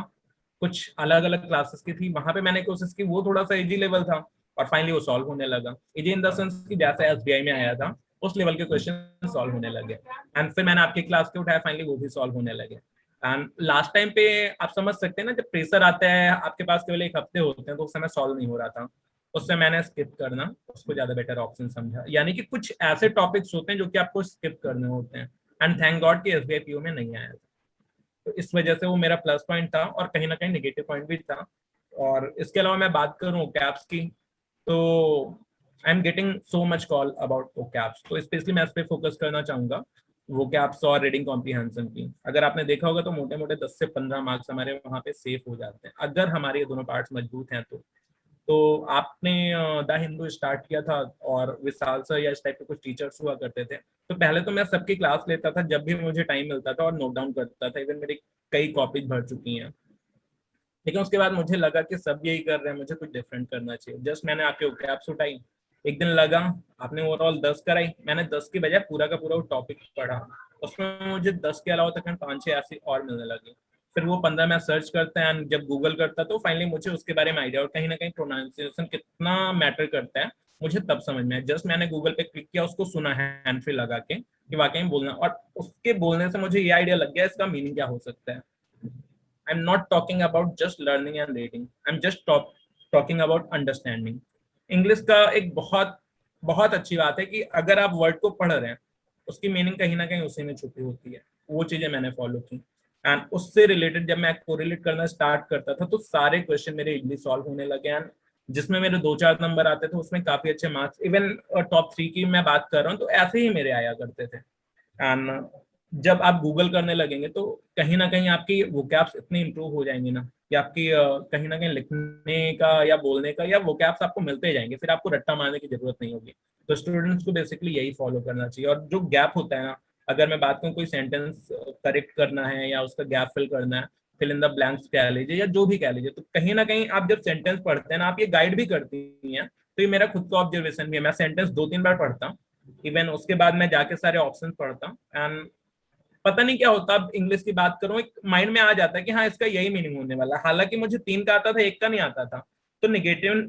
कुछ अलग अलग क्लासेस की थी, वहां पे मैंने कोशिश की, वो थोड़ा सा इजी लेवल था और फाइनली वो सॉल्व होने लगा। इजी इन द सेंस कि जैसे एसबीआई में आया था उस लेवल के क्वेश्चन सॉल्व होने लगे। एंड फिर मैंने आपकी क्लास के उठाया, फाइनली वो भी सॉल्व होने लगे। एंड लास्ट टाइम पे आप समझ सकते हैं ना, जब प्रेशर आता है आपके पास केवल 1 हफ्ते होते हैं, तो उस समय सॉल्व नहीं हो रहा था, उससे मैंने स्किप करना उसको ज्यादा बेटर ऑप्शन समझा। यानी कि कुछ ऐसे टॉपिक्स होते हैं जो कि आपको स्किप करने होते हैं। एंड थैंक गॉड कि एसबीआई पीओ में नहीं आया था। तो इस वजह से वो मेरा प्लस पॉइंट था और कहीं ना कहीं नेगेटिव पॉइंट भी था। और इसके अलावा मैं बात करूं कैप्स की, तो I am getting so much call about वो कैप्स, तो स्पेशली मैं इस पर फोकस करना चाहूंगा। वो कैप्स और रीडिंग कॉम्प्रीहेंशन की अगर आपने देखा होगा तो मोटे मोटे 10 से 15 मार्क्स हमारे वहाँ पे सेफ हो जाते हैं अगर हमारे ये दोनों पार्ट्स मजबूत हैं तो आपने द हिंदू स्टार्ट किया था और विशाल सर या इस टाइप के कुछ टीचर्स हुआ करते थे, तो पहले तो मैं सबकी क्लास लेता था जब भी मुझे टाइम मिलता था और नोट डाउन करता था। इवन मेरी कई कॉपीज भर चुकी हैं। लेकिन उसके बाद मुझे लगा कि सब यही कर रहे हैं, मुझे कुछ डिफरेंट करना चाहिए। जस्ट मैंने आपके कैप्स उठाई, एक दिन लगा, आपने ओवरऑल 10 कराई, मैंने 10 की बजाय पूरा का पूरा वो टॉपिक पढ़ा। उसमें मुझे 10 के अलावा तक 5-6 ऐसी और मिलने लगी। फिर वो 15 मैं सर्च करता है एंड जब गूगल करता तो फाइनली मुझे उसके बारे में आइडिया, और कहीं ना कहीं प्रोनाउंसिएशन कितना मैटर करता है मुझे तब समझ में आया। जस्ट मैंने गूगल पे क्लिक किया, उसको सुना है हैंड फ्री लगा के कि वाकई में बोलना, और उसके बोलने से मुझे ये आइडिया लग गया इसका मीनिंग क्या हो सकता है। I'm not talking about just learning and reading. I'm just talking about understanding. English का एक बहुत बहुत अच्छी बात है कि अगर आप वर्ड को पढ़ रहे हैं उसकी मीनिंग कहीं ना कहीं उसी में छुपी होती है। वो चीजें मैंने फॉलो की एंड उससे रिलेटेड जब मैं कोरिलेट करना स्टार्ट करता था तो सारे क्वेश्चन मेरे इजीली सॉल्व होने लगे। एंड जिसमें मेरे 2-4 नंबर आते थे उसमें काफी अच्छे मार्क्स, इवन टॉप 3 की मैं बात कर रहा हूँ तो ऐसे ही मेरे आया करते थे। एंड जब आप गूगल करने लगेंगे तो कहीं ना कहीं आपकी वोकैब्स इतनी इंप्रूव हो जाएंगी ना कि आपकी कहीं ना कहीं लिखने का या बोलने का या वोकैब्स आपको मिलते जाएंगे, फिर आपको रट्टा मारने की जरूरत नहीं होगी। तो स्टूडेंट्स को बेसिकली यही फॉलो करना चाहिए। और जो गैप होता है ना, अगर मैं बात करूँ कोई सेंटेंस करेक्ट करना है या उसका गैप फिल करना है, फिल इन द ब्लैंक्स कह लीजिए या जो भी कह लीजिए, तो कहीं ना कहीं आप जब सेंटेंस पढ़ते हैं ना, आप ये गाइड भी करती हैं, तो ये मेरा खुद का ऑब्जर्वेशन भी है। मैं सेंटेंस 2-3 बार पढ़ता हूँ, इवन उसके बाद मैं जाके सारे ऑप्शन पढ़ता हूँ एंड पता नहीं क्या होता, अब इंग्लिश की बात करूं एक माइंड में आ जाता है कि हाँ इसका यही मीनिंग होने वाला है। हालांकि मुझे 3 का आता था, 1 का नहीं आता था। तो निगेटिव,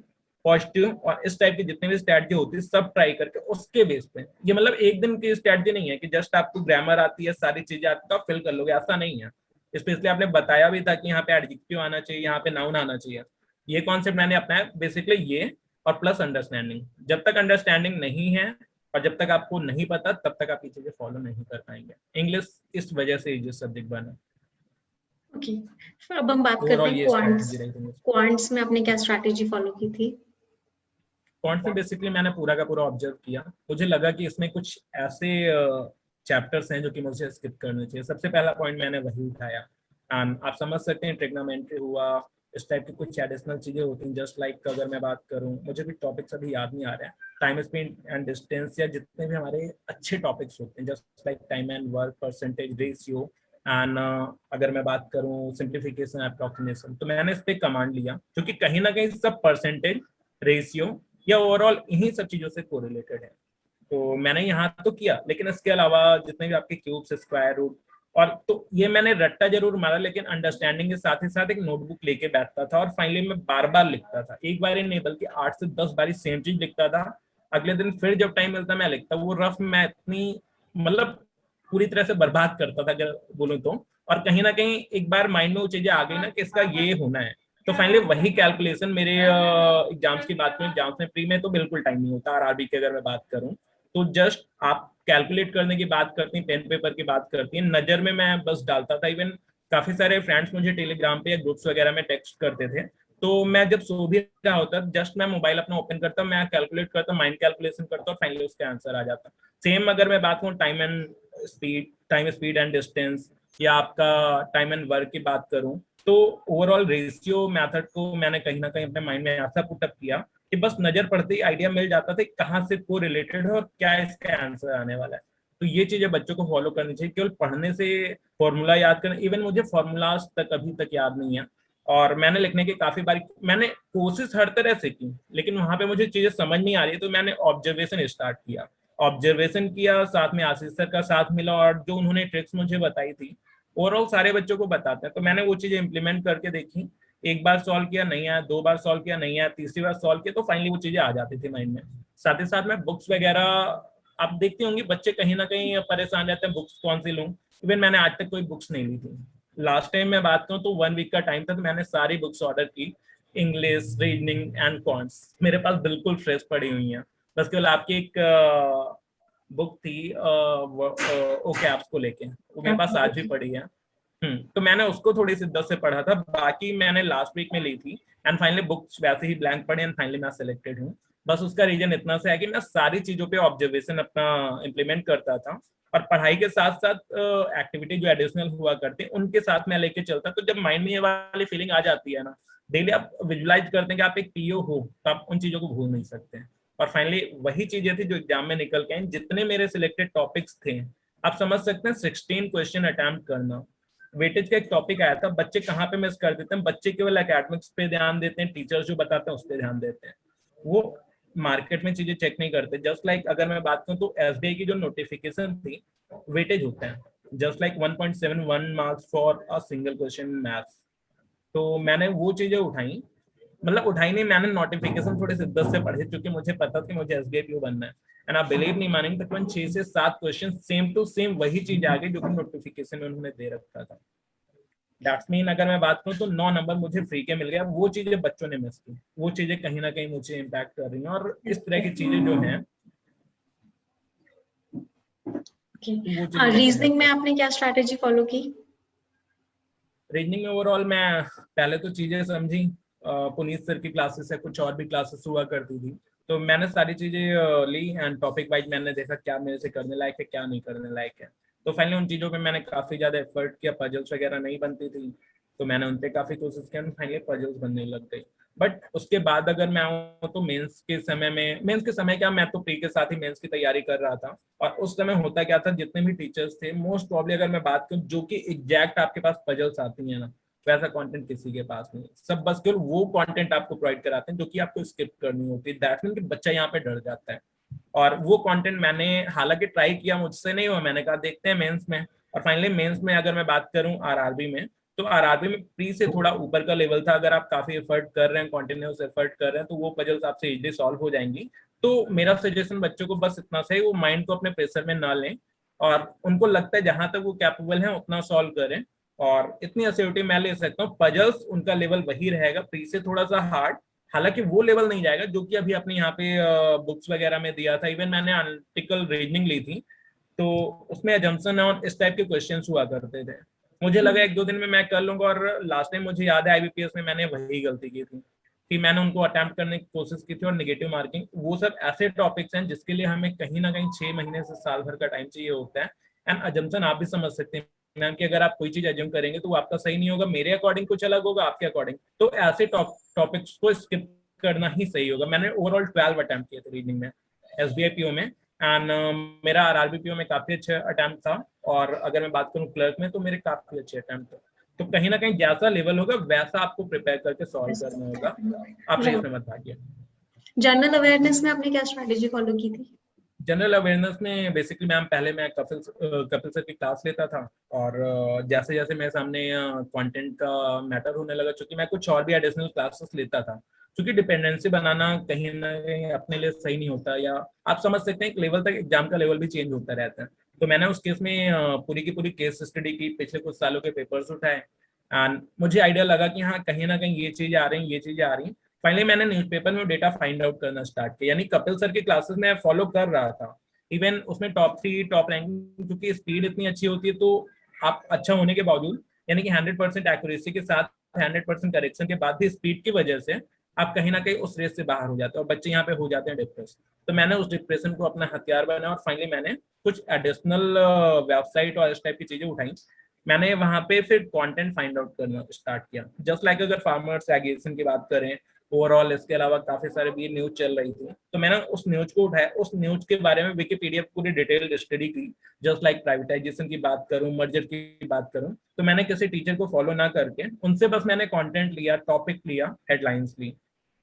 पॉजिटिव और इस टाइप की जितनी भी स्ट्रैटेजी होती है सब ट्राई करके उसके बेस पे, ये मतलब एक दिन की स्ट्रैटेजी नहीं है कि जस्ट आपको ग्रामर आती है, सारी चीजें आती है तो आप फिल कर लोगे, ऐसा नहीं है। स्पेशली आपने बताया भी था कि यहाँ पे एडजेक्टिव आना चाहिए, यहाँ पे नाउन आना चाहिए। ये कॉन्सेप्ट मैंने अपनाया बेसिकली ये, और प्लस अंडरस्टैंडिंग। जब तक अंडरस्टैंडिंग नहीं है और जब तक आपको नहीं पता तब तक आप ये चीजें फॉलो नहीं कर पाएंगे। इंग्लिश इस वजह से इजी सब्जेक्ट बना। ओके, फिर अब हम बात करते ओवरऑल हैं ये क्वांट्स। स्ट्रैटेजी रही थी। क्वांट्स में आपने क्या स्ट्रैटेजी फॉलो की थी? क्वांट में बेसिकली मैंने पूरा का पूरा ऑब्जर्व किया, मुझे लगा कि इसमें कुछ ऐसे चैप्टर्स हैं जो कि मुझे स्किप करने चाहिए। सबसे पहला पॉइंट मैंने वही उठाया। आप समझ सकते हैं ट्रिग्नोमेट्री हुआ, इस टाइप की कुछ एडिशनल चीजें होती हैं। जस्ट लाइक अगर मैं बात करूं, मुझे भी टॉपिक्स अभी याद नहीं आ रहे हैं, टाइम स्पीड एंड डिस्टेंस, या जितने भी हमारे अच्छे टॉपिक्स होते हैं, just like time and work, percentage ratio and अगर मैं बात करूं सिंप्लीफिकेशन अप्रोक्सीमेशन, तो मैंने इस पर कमांड लिया, क्योंकि कहीं ना कहीं सब परसेंटेज, रेशियो या ओवरऑल इन्हीं सब चीजों से कोरिलेटेड है। तो मैंने यहाँ तो किया, लेकिन इसके अलावा जितने भी आपके क्यूब्स, स्क्वायर रूट, और तो ये मैंने रट्टा जरूर मारा, लेकिन अंडरस्टैंडिंग के साथ ही साथ एक नोटबुक लेके बैठता था और फाइनली मैं बार बार लिखता था। एक बार ही नहीं बल्कि 8 से 10 बार सेम चीज लिखता था। अगले दिन फिर जब टाइम मिलता मैं लिखता। वो रफ मैं इतनी मतलब पूरी तरह से बर्बाद करता था अगर बोलूँ तो। और कहीं ना कहीं एक बार माइंड में वो चीजें आ गई ना कि इसका ये होना है, तो फाइनली वही कैलकुलेशन मेरे एग्जाम्स की बात करूं, एग्जाम्स में प्री में तो बिल्कुल टाइम नहीं होता। आरआरबी की अगर मैं बात करूं तो जस्ट आप कैलकुलेट करने की बात करती हैं, पेन पेपर की बात करती हैं, नजर में मैं बस डालता था। इवन काफी सारे फ्रेंड्स मुझे टेलीग्राम पे या ग्रुप्स वगैरह में टेक्स्ट करते थे, तो मैं जब सो भी रहा होता जस्ट मैं मोबाइल अपना ओपन करता, मैं कैलकुलेट करता, माइंड कैलकुलेशन करता और फाइनली उसका आंसर आ जाता। सेम अगर मैं बात करूँ टाइम स्पीड एंड डिस्टेंस, या आपका टाइम एंड वर्क की बात करूं, तो ओवरऑल रेशियो मेथड को मैंने कहीं ना कहीं अपने माइंड में ऐसा पुटअप किया कि बस नजर पड़ते ही आइडिया मिल जाता था कहाँ से को रिलेटेड है और क्या इसका आंसर आने वाला है। तो ये चीजें बच्चों को फॉलो करनी चाहिए। केवल पढ़ने से फॉर्मूला याद करना, इवन मुझे फॉर्मूलाज तक अभी तक याद नहीं है। और मैंने लिखने की काफी बार मैंने कोशिश हर तरह से की, लेकिन वहां पे मुझे चीजें समझ नहीं आ रही, तो मैंने ऑब्जर्वेशन स्टार्ट किया। ऑब्जर्वेशन किया, साथ में आशीष सर का साथ मिला, और जो उन्होंने ट्रिक्स मुझे बताई थी ओवरऑल सारे बच्चों को बताते हैं, तो मैंने वो चीजें इंप्लीमेंट करके देखी। एक बार सॉल्व किया नहीं आया, 2 बार सॉल्व किया नहीं आया, तीसरी बार सॉल्व किया, तो फाइनली वो चीजें आ जाती थी माइंड में। साथ ही साथ में बुक्स वगैरह, आप देखते होंगे बच्चे कहीं ना कहीं परेशान रहते हैं बुक्स कौन सी लूं। इवन मैंने आज तक कोई बुक्स नहीं ली थी। लास्ट टाइम मैं बात करूं तो 1 वीक का टाइम था, तो मैंने सारी बुक्स ऑर्डर की। इंग्लिश, रीजनिंग एंड कॉन्ट्स मेरे पास बिल्कुल फ्रेश पड़ी हुई हैं। बस केवल आपकी एक बुक थी ओ कैप्स को लेके, वो मेरे पास आज भी पड़ी है। तो मैंने उसको थोड़ी शिद्दत से पढ़ा था, बाकी मैंने लास्ट वीक में ली थी। एंड फाइनली बुक्स वैसे ही ब्लैंक पढ़े एंड फाइनली मैं सिलेक्टेड हूँ। बस उसका रीजन इतना सा है कि मैं सारी चीजों पे ऑब्जर्वेशन अपना इम्प्लीमेंट करता था, और पढ़ाई के साथ साथ एक्टिविटी जो एडिशनल हुआ करते उनके साथ मैं लेके चलता। तो जब माइंड में ये वाली फीलिंग आ जाती है ना, डेली आप विजुलाइज करते हैं कि आप एक पीओ हो, तो आप उन चीजों को भूल नहीं सकते। और फाइनली वही चीजें थी जो एग्जाम में निकल के आई। जितने मेरे सिलेक्टेड टॉपिक्स थे, आप समझ सकते हैं 16 क्वेश्चन अटेम्प्ट करना। वेटेज का एक टॉपिक आया था, बच्चे कहाँ पे मिस कर देते हैं, बच्चे केवल एकेडमिक्स पे ध्यान देते हैं, टीचर्स जो बताते हैं उस पर ध्यान देते हैं, वो मार्केट में चीजें चेक नहीं करते। जस्ट लाइक अगर मैं बात करूँ तो एसबीआई की जो नोटिफिकेशन थी, वेटेज होता है just like 1.71 marks for a single question maths. तो मैंने वो चीजें उठाई, मतलब उठाई नहीं, मैंने नोटिफिकेशन थोड़ी शिद्दत से पढ़े, क्योंकि मुझे पता था कि मुझे एसबीआई पीओ बनना है। एंड आप बिलीव नहीं मानेंगे, तकरीबन 6 से 7 क्वेश्चन सेम टू सेम वही चीज आ गई जो कि नोटिफिकेशन में उन्होंने दे रखा था। दैट्स मीन अगर मैं बात करूं तो 9 नंबर मुझे फ्री के मिल गया। वो चीजें बच्चों ने मिस की, वो चीजें कहीं ना कहीं मुझे इम्पैक्ट कर रही हैं। और इस तरह की चीजें जो हैं, वो चीजें मेरे को रीजनिंग हेल्प में कर। आपने क्या स्ट्रैटेजी फॉलो की? रीजनिंग में ओवरऑल मैं पहले तो चीजें समझी। पुनीत सर की क्लासेस है, कुछ और भी क्लासेस हुआ करती थी, तो मैंने सारी चीजें ली एंड टॉपिक वाइज मैंने देखा क्या मेरे से करने लायक है, क्या नहीं करने लायक है। तो फाइनली उन चीजों पे मैंने काफी ज्यादा एफर्ट किया। पजल्स वगैरह नहीं बनती थी, तो मैंने उन पे काफी कोशिश की, फाइनली पजल्स बनने लग गई। बट उसके बाद अगर मैं आऊँ तो मेंस के समय क्या, मैं तो प्री के साथ ही मेंस की तैयारी कर रहा था। और उस समय होता क्या था, जितने भी टीचर्स थे मोस्ट प्रॉब्ली अगर मैं बात करूं जो कि एग्जैक्ट आपके पास पजल्स आती है ना, वैसा कंटेंट किसी के पास नहीं। सब बस केवल वो कंटेंट आपको प्रोवाइड कराते हैं जो कि आपको स्किप करनी होती है। दैट मीन कि बच्चा यहाँ पे डर जाता है। और वो कंटेंट मैंने हालांकि ट्राई किया, मुझसे नहीं हुआ, मैंने कहा देखते हैं मेंस में। और फाइनली मेंस में अगर मैं बात करूं आरआरबी में, तो आरआरबी में प्री से थोड़ा ऊपर का लेवल था। अगर आप काफी एफर्ट कर रहे हैं, कॉन्टिन्यूस एफर्ट कर रहे हैं, तो वो पजल्स आपसे इजीली सॉल्व हो जाएंगी। तो मेरा सजेशन बच्चों को बस इतना सा ही, वो माइंड को अपने प्रेशर में ना लें, और उनको लगता है जहां तक वो कैपेबल है उतना सॉल्व करें। और इतनी एश्योरिटी मैं ले सकता हूँ, पजल्स उनका लेवल वही रहेगा, प्री से थोड़ा सा हार्ड, हालांकि वो लेवल नहीं जाएगा जो कि अभी अपने यहाँ पे बुक्स वगैरह में दिया था। इवन मैंने एनालिटिकल रीजनिंग ली थी, तो उसमें अजम्पशन और इस टाइप के क्वेश्चंस हुआ करते थे। मुझे लगा एक दो दिन में मैं कर लूंगा, और लास्ट टाइम मुझे याद है आईबीपीएस में मैंने वही गलती की थी कि मैंने उनको अटेम्प्ट करने की कोशिश की थी, और नेगेटिव मार्किंग, वो सब ऐसे टॉपिक्स हैं जिसके लिए हमें कहीं ना कहीं 6 महीने से साल भर का टाइम चाहिए होता है। एंड अजम्पशन आप भी समझ सकते हैं मैम कि अगर आप कोई चीज एज्यूम करेंगे तो वो आपका सही नहीं होगा, मेरे अकॉर्डिंग कुछ अलग होगा, आपके अकॉर्डिंग, तो ऐसे टॉपिक्स को स्किप करना ही सही होगा। मैंने ओवरऑल 12 अटेम्प्ट किए थे रीजनिंग में, एसबीआई पीओ में, एंड मेरा आरआरबी पीओ में काफी अच्छा अटेम्प्ट था। और अगर मैं बात करूं क्लर्क में, तो मेरे काफी अच्छे अटेम्प्ट थे। तो कहीं ना कहीं जैसा लेवल होगा वैसा आपको प्रिपेयर करके सॉल्व करना होगा, आप रेस में मत भागिए। जनरल अवेयरनेस में आपने क्या स्ट्रैटेजी फॉलो की थी? जनरल अवेयरनेस में बेसिकली मैम पहले मैं कपिल सर की क्लास लेता था, और जैसे जैसे मेरे सामने कंटेंट का मैटर होने लगा, क्योंकि मैं कुछ और भी एडिशनल क्लासेस लेता था, क्योंकि डिपेंडेंसी बनाना कहीं ना कहीं अपने लिए सही नहीं होता, या आप समझ सकते हैं एक लेवल तक एग्जाम का लेवल भी चेंज होता रहता है। तो मैंने उस केस में पूरी की पूरी केस स्टडी की, पिछले कुछ सालों के पेपर्स उठाए, एंड मुझे आइडिया लगा कि हाँ कहीं ना कहीं ये चीजें आ रही, ये चीजें आ रही। फाइनली मैंने न्यूज़पेपर में डेटा फाइंड आउट करना स्टार्ट किया, यानी कपिल सर की क्लासेस में फॉलो कर रहा था। इवन उसमें टॉप 3 टॉप रैंकिंग, क्योंकि स्पीड इतनी अच्छी होती है, तो आप अच्छा होने के बावजूद, यानी कि 100% एक्यूरेसी के साथ 100% करेक्शन के बाद भी स्पीड की वजह से आप कहीं ना कहीं उस रेस से बाहर हो जाते हो, और बच्चे यहाँ पे हो जाते हैं डिप्रेस। तो मैंने उस डिप्रेशन को अपना हथियार बनाया, और फाइनली मैंने कुछ एडिशनल वेबसाइट और इस टाइप की चीजें उठाई। मैंने वहां पे फिर कंटेंट फाइंड आउट करना स्टार्ट किया, जस्ट लाइक अगर फार्मर्स एग्रीकल्चर की बात करें, ओवरऑल इसके अलावा काफी सारे भी न्यूज चल रही थी, तो मैंने उस न्यूज को उठाया, उस न्यूज के बारे में विकिपीडिया पूरी डिटेल्ड स्टडी की। जस्ट लाइक प्राइवेटाइजेशन की बात करूं, मर्जर की बात करूं, तो मैंने किसी टीचर को फॉलो ना करके उनसे बस मैंने कंटेंट लिया, टॉपिक लिया, हेडलाइंस ली।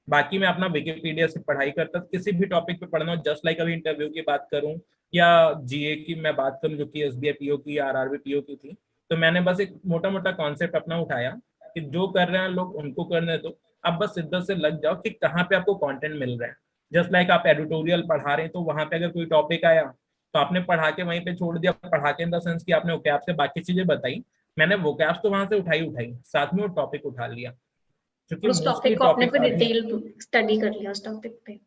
बाकी मैं अपना विकिपीडिया से पढ़ाई करता, किसी भी टॉपिक पे पढ़ना हो, जस्ट लाइक अभी इंटरव्यू की बात करूं या जीए की मैं बात करूं, जो कि एसबीआई पीओ की, आरआरबी पीओ की थी, तो मैंने बस एक मोटा मोटा कॉन्सेप्ट अपना उठाया कि जो कर रहे हैं लोग उनको करने दो, अब बस शिद्दत से लग जाओ कि कहाँ पे आपको कंटेंट मिल रहा है। जस्ट लाइक आप एडिटोरियल पढ़ा रहे हैं, तो वहां पे अगर कोई टॉपिक आया तो आपने पढ़ा के वहीं पे छोड़ दिया, पढ़ा के इन द सेंस कि आपने वोकैब से बाकी चीजें बताई, मैंने वोकैब तो वहां से उठाई उठाई, साथ में वो टॉपिक उठा लिया, क्योंकि और उस मोस्टली टॉपिक को आपने टॉपिक्स फिर अभी, डिटेल स्टडी कर लिया उस टॉपिक पे?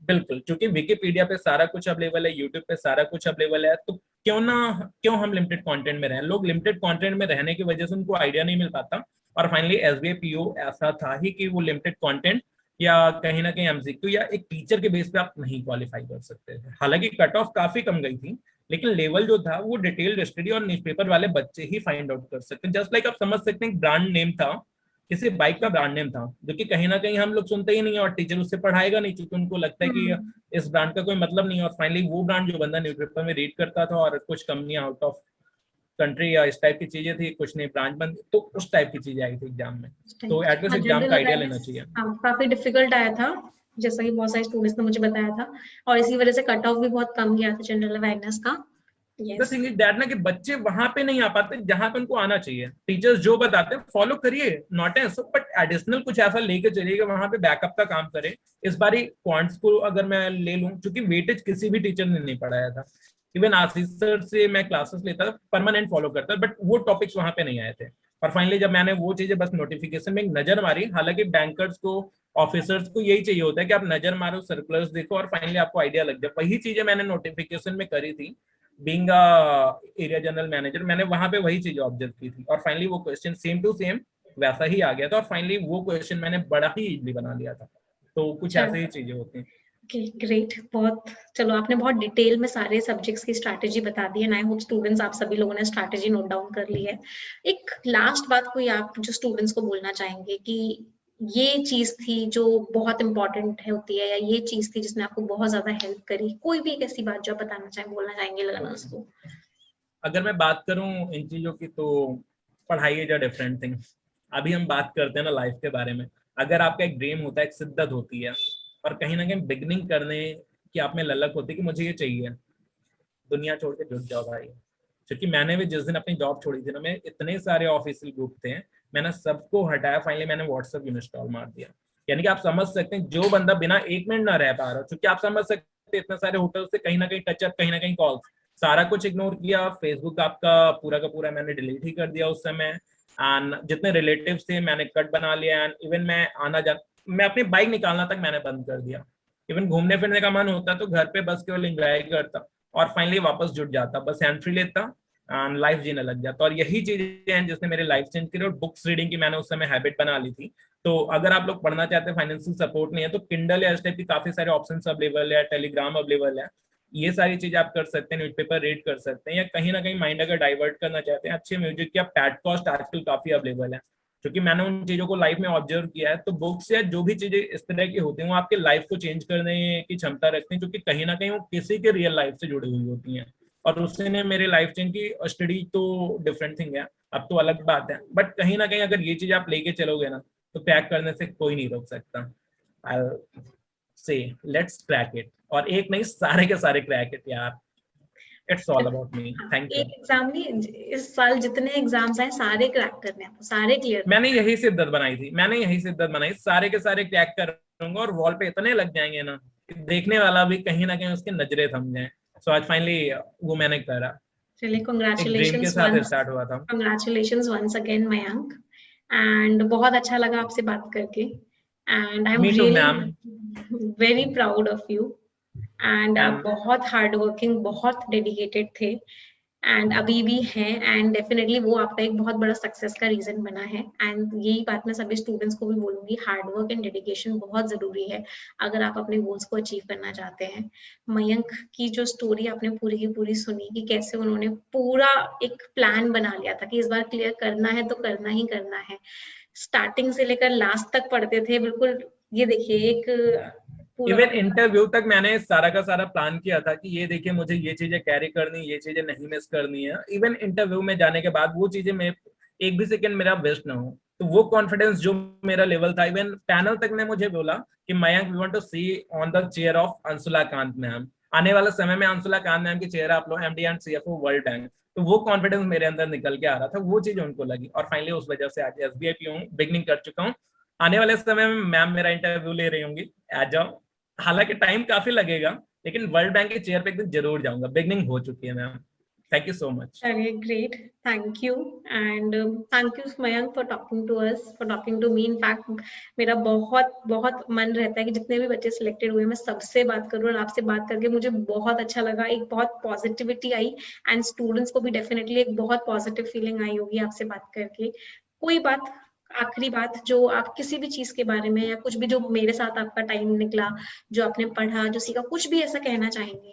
बिल्कुल, क्योंकि विकिपीडिया पे सारा कुछ अवेलेबल है, यूट्यूब पे सारा कुछ अवेलेबल है, तो क्यों हम लिमिटेड कंटेंट में रहें। लोग लिमिटेड कंटेंट में रहने की वजह से उनको आइडिया नहीं मिल पाता, और फाइनली एसबीआई पीओ ऐसा था ही कि वो लिमिटेड कंटेंट या कहीं ना कहीं एमसीक्यू या एक टीचर के बेस पे आप नहीं क्वालिफाई कर सकते थे। हालांकि कट ऑफ काफी कम गई थी, लेकिन लेवल जो था वो डिटेल्ड स्टडी और न्यूज़पेपर वाले बच्चे ही फाइंड आउट कर सकते हैं। जस्ट लाइक आप समझ सकते हैं ब्रांड नेम था, किसी बाइक का ब्रांड नेम था, जो कि कहीं ना कहीं हम लोग सुनते ही नहीं है, और टीचर उससे पढ़ाएगा नहीं, क्योंकि उनको लगता है कि इस ब्रांड का कोई मतलब नहीं है। और फाइनली वो ब्रांड जो बंदा न्यूज़पेपर में रीड करता था, और कुछ कंपनियां आउट ऑफ कंट्री या इस टाइप की चीजें थी, कुछ ने ब्रांच बंद, तो उस टाइप की चीजें आई थी एग्जाम में। तो एटलीस्ट हाँ, एग्जाम जनरल का आइडिया लेना अवेयरनेस चाहिए। काफी डिफिकल्ट आया था, जैसा कि बहुत सारे स्टूडेंट्स ने मुझे बताया था, और इसी वजह से कट ऑफ भी बहुत कम गया था जनरल अवेयरनेस का। The yes. Thing is that ना कि बच्चे वहां पे नहीं आ पाते जहां पे उनको आना चाहिए। टीचर्स जो बताते हैं फॉलो करिए, नॉट एस, बट एडिशनल कुछ ऐसा लेके चलिएगा वहां पे बैकअप का काम करे। इस बारी क्वांट्स को अगर मैं ले लूं, क्योंकि वेटेज किसी भी टीचर ने नहीं पढ़ाया था, इवन आशीष सर से मैं क्लासेस लेता था, परमानेंट फॉलो करता, बट वो टॉपिक्स वहां पे नहीं आए थे। और फाइनली जब मैंने वो चीजें बस नोटिफिकेशन में एक नजर मारी, हालांकि बैंकर्स को, ऑफिसर्स को यही चाहिए होता है कि आप नजर मारो, सर्कुलर्स देखो, और फाइनली आपको आइडिया लग जाए। वही चीजें मैंने नोटिफिकेशन में करी थी, बीइंग एरिया जनरल मैनेजर, मैंने वहां पे वही चीजें ऑब्जर्व की थी, और फाइनली वो क्वेश्चन सेम टू सेम वैसा ही आ गया था, और फाइनली वो क्वेश्चन मैंने बड़ा ही इजली बना लिया था। तो कुछ अच्छा, ऐसे ही चीजें होती हैं। Okay, great. बहुत, चलो, आपने बहुत डिटेल में सारे सब्जेक्ट्स की स्ट्रैटेजी बता दी है। आई होप स्टूडेंट्स, आप सभी लोगों ने स्ट्रैटेजी नोट डाउन कर ली है। एक लास्ट बात कोई आप जो स्टूडेंट्स को बोलना चाहेंगे कि ये चीज थी जो बहुत इंपॉर्टेंट है होती है, या ये चीज थी जिसने आपको बहुत ज्यादा हेल्प करी, कोई भी एक ऐसी बात जो आप बताना चाहें, बोलना चाहेंगे लर्नर्स को? अगर मैं बात करूं इन चीजों की, तो पढ़ाई इज अ डिफरेंट थिंग। अभी हम बात करते हैं ना लाइफ के बारे में, अगर आपका एक ड्रीम होता है, एक शिद्दत होती है, और कहीं ना कहीं बिगनिंग करने की आप में ललक होती है कि मुझे ये चाहिए, दुनिया छोड़ के जुट जाओ भाई। क्योंकि मैंने भी जिस दिन अपनी जॉब छोड़ी थी ना, मैं इतने सारे ऑफिशियल ग्रुप थे, मैंने सबको हटाया, फाइनली मैंने व्हाट्सएप इंस्टॉल मार दिया। यानी कि आप समझ सकते हैं जो बंदा बिना 1 मिनट ना रह पा रहा, क्योंकि आप समझ सकते हैं इतने सारे होटल से कहीं ना कहीं टचअप, कहीं ना कहीं कॉल, सारा कुछ इग्नोर किया। फेसबुक आपका पूरा का पूरा मैंने डिलीट ही कर दिया उस समय, एंड जितने रिलेटिव्स थे मैंने कट बना लिया, एंड इवन मैं आना जा, मैं अपनी बाइक निकालना तक मैंने बंद कर दिया। इवन घूमने फिरने का मन होता तो घर पे बस केवल एंजॉय करता और फाइनली वापस जुट जाता, बस एंट्री लेता एंड लाइफ जीने लग जाता। और यही चीजें हैं जिसने मेरी लाइफ चेंज करी। और बुक्स रीडिंग की मैंने उस समय हैबिट बना ली थी। तो अगर आप लोग पढ़ना चाहते हैं, फाइनेंशियल सपोर्ट नहीं है, तो किंडल या इस टाइप की काफी सारे ऑप्शंस अवेलेबल है, टेलीग्राम अवेलेबल है। ये सारी चीजें आप कर सकते हैं, न्यूज़पेपर रीड कर सकते हैं, या कहीं ना कहीं माइंड अगर डाइवर्ट करना चाहते हैं, अच्छे म्यूजिक या पैडकास्ट आजकल काफी अवेलेबल है। क्योंकि मैंने उन चीजों को लाइफ में ऑब्जर्व किया है। तो बुक्स या जो भी चीजें इस तरह की होती हैं वो आपके लाइफ को चेंज करने की क्षमता रखती हैं, क्योंकि कहीं ना कहीं वो किसी के रियल लाइफ से जुड़ी हुई होती हैं। और उसने मेरे लाइफ चेंज की। स्टडी तो डिफरेंट थिंग है, अब तो अलग बात है, बट कहीं ना कहीं अगर ये चीज आप लेके चलोगे ना तो क्रैक करने से कोई नहीं रोक सकता। आई से लेट्स क्रैक इट। और एक नहीं, सारे के सारे क्रैक इट यार। It's all about me. Thank you. एक एग्जाम नहीं, इस साल जितने एग्जाम्स आए सारे क्रैक करने हैं, सारे क्लियर। मैंने यही शिद्दत बनाई थी, मैंने यही शिद्दत बनाई, सारे के सारे क्रैक करूंगा और वॉल पे इतने लग जाएंगे ना कि देखने वाला भी कहीं ना कहीं उसकी नजरें थम जाए। सो आज फाइनली वो मैंने करा। चलिए, एक ड्रीम के साथ स्टार्ट हुआ था। Congratulations once again Mayank. And बहुत अच्छा लगा आपसे बात करके। And I am me too ma'am. Really very proud of you. And आप बहुत हार्ड वर्किंग, बहुत डेडिकेटेड थे एंड अभी भी हैं। एंड डेफिनेटली वो आपका एक बहुत बड़ा सक्सेस का रीजन बना है। एंड यही बात मैं सभी स्टूडेंट्स को भी बोलूंगी, हार्ड वर्क एंड डेडिकेशन बहुत जरूरी है अगर आप अपने गोल्स को अचीव करना चाहते हैं। मयंक की जो स्टोरी आपने पूरी की पूरी सुनी कि कैसे उन्होंने पूरा एक प्लान बना लिया था कि इस बार क्लियर करना है तो करना ही करना है। स्टार्टिंग से लेकर लास्ट तक पढ़ते थे बिल्कुल। ये देखिए एक इवन इंटरव्यू तक मैंने सारा का सारा प्लान किया था कि ये देखिए मुझे ये चीजें कैरी करनी, ये चीजें नहीं मिस करनी है। इवन इंटरव्यू में जाने के बाद वो चीजें मैं एक भी सेकंड मेरा वेस्ट ना हो, तो वो कॉन्फिडेंस जो मेरा लेवल था, इवन पैनल तक ने मुझे बोला कि Mayank we want to see on the chair of Anshula Kant ma'am. आने वाले समय में अंशुला कांत मैम की चेयर आप लोग MD and CFO World Bank. तो वो कॉन्फिडेंस मेरे अंदर निकल के आ रहा था, वो चीज उनको लगी और फाइनली उस वजह से आज एसबीआई पीओ बिगनिंग कर चुका हूँ। आने वाले समय में मैम मेरा इंटरव्यू ले रही होंगी, आ जाओ। हालांकि टाइम काफी लगेगा, लेकिन वर्ल्ड बैंक के चेयर पे एक दिन जरूर जाऊंगा। बिगनिंग हो चुकी है ma'am. Thank you so much. अरे great, thank you. And thank you Mayank for talking to us, for talking to me. In fact मेरा बहुत बहुत मन रहता है कि जितने भी बच्चे सिलेक्टेड हुए मैं सबसे बात करूं, और आपसे बात करके मुझे बहुत अच्छा लगा। एक बहुत पॉजिटिविटी आई एंड स्टूडेंट्स को भी डेफिनेटली एक बहुत पॉजिटिव फीलिंग आई होगी आपसे बात करके। कोई बात, आखिरी बात जो आप किसी भी चीज के बारे में या कुछ भी जो मेरे साथ आपका टाइम निकला, जो आपने पढ़ा, जो सीखा, कुछ भी ऐसा कहना चाहेंगे?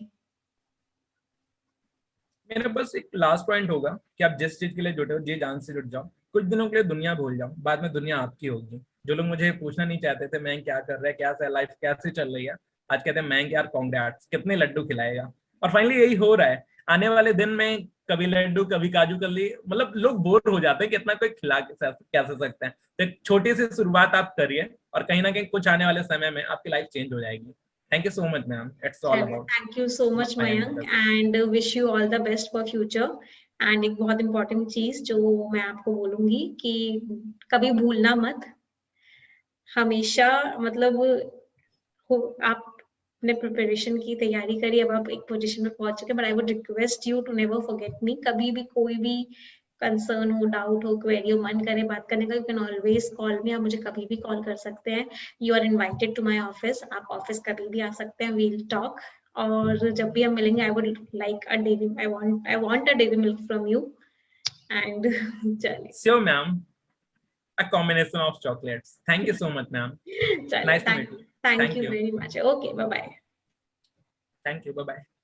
मेरा बस एक लास्ट पॉइंट होगा कि आप जिस चीज के लिए जुटे हो जी जान से जुट जाओ। कुछ दिनों के लिए दुनिया भूल जाओ, बाद में दुनिया आपकी होगी। जो लोग मुझे पूछना नहीं चाहते थे मैं क्या कर रहा है, क्या लाइफ कैसे चल रही है, आज कहते हैं मैं यार कांग्रेट्स, कितने लड्डू खिलाएगा। और फाइनली यही हो रहा है। आने वाले दिन में कभी लड्डू कभी काजू कतली, मतलब लोग बोर हो जाते हैं कितना कोई खिला कैसे सकते हैं। तो एक छोटी सी शुरुआत आप करिए और कहीं ना कहीं कुछ आने वाले समय में आपकी लाइफ चेंज हो जाएगी। Thank you so much ma'am. It's all about thank you so much my Mayank and wish you all the best for future. And एक बहुत इंपॉर्टेंट चीज जो मैं आपको बोलूंगी कि कभी भूलना मत, हमेशा मतलब आप ने प्रिपरेशन की तैयारी करी, अब आप एक पोजीशन में पहुंच चुके, but I would request you to never forget me. कभी भी कोई भी कंसर्न हो, डाउट हो, क्वेरी हो, मन करे बात करने का, you can always call me. आप मुझे कभी भी कॉल कर सकते हैं। You are invited to my office, आप ऑफिस कभी भी आ सकते हैं, वील टॉक। और जब भी हम मिलेंगे, I would like a daily, I want a daily milk from you. And चलिए, sure ma'am, a combination of chocolates. Thank you so much, ma'am. चलिए, Nice to meet you. Thank Thank you you. Very much. Okay, bye bye. Thank you. Bye bye.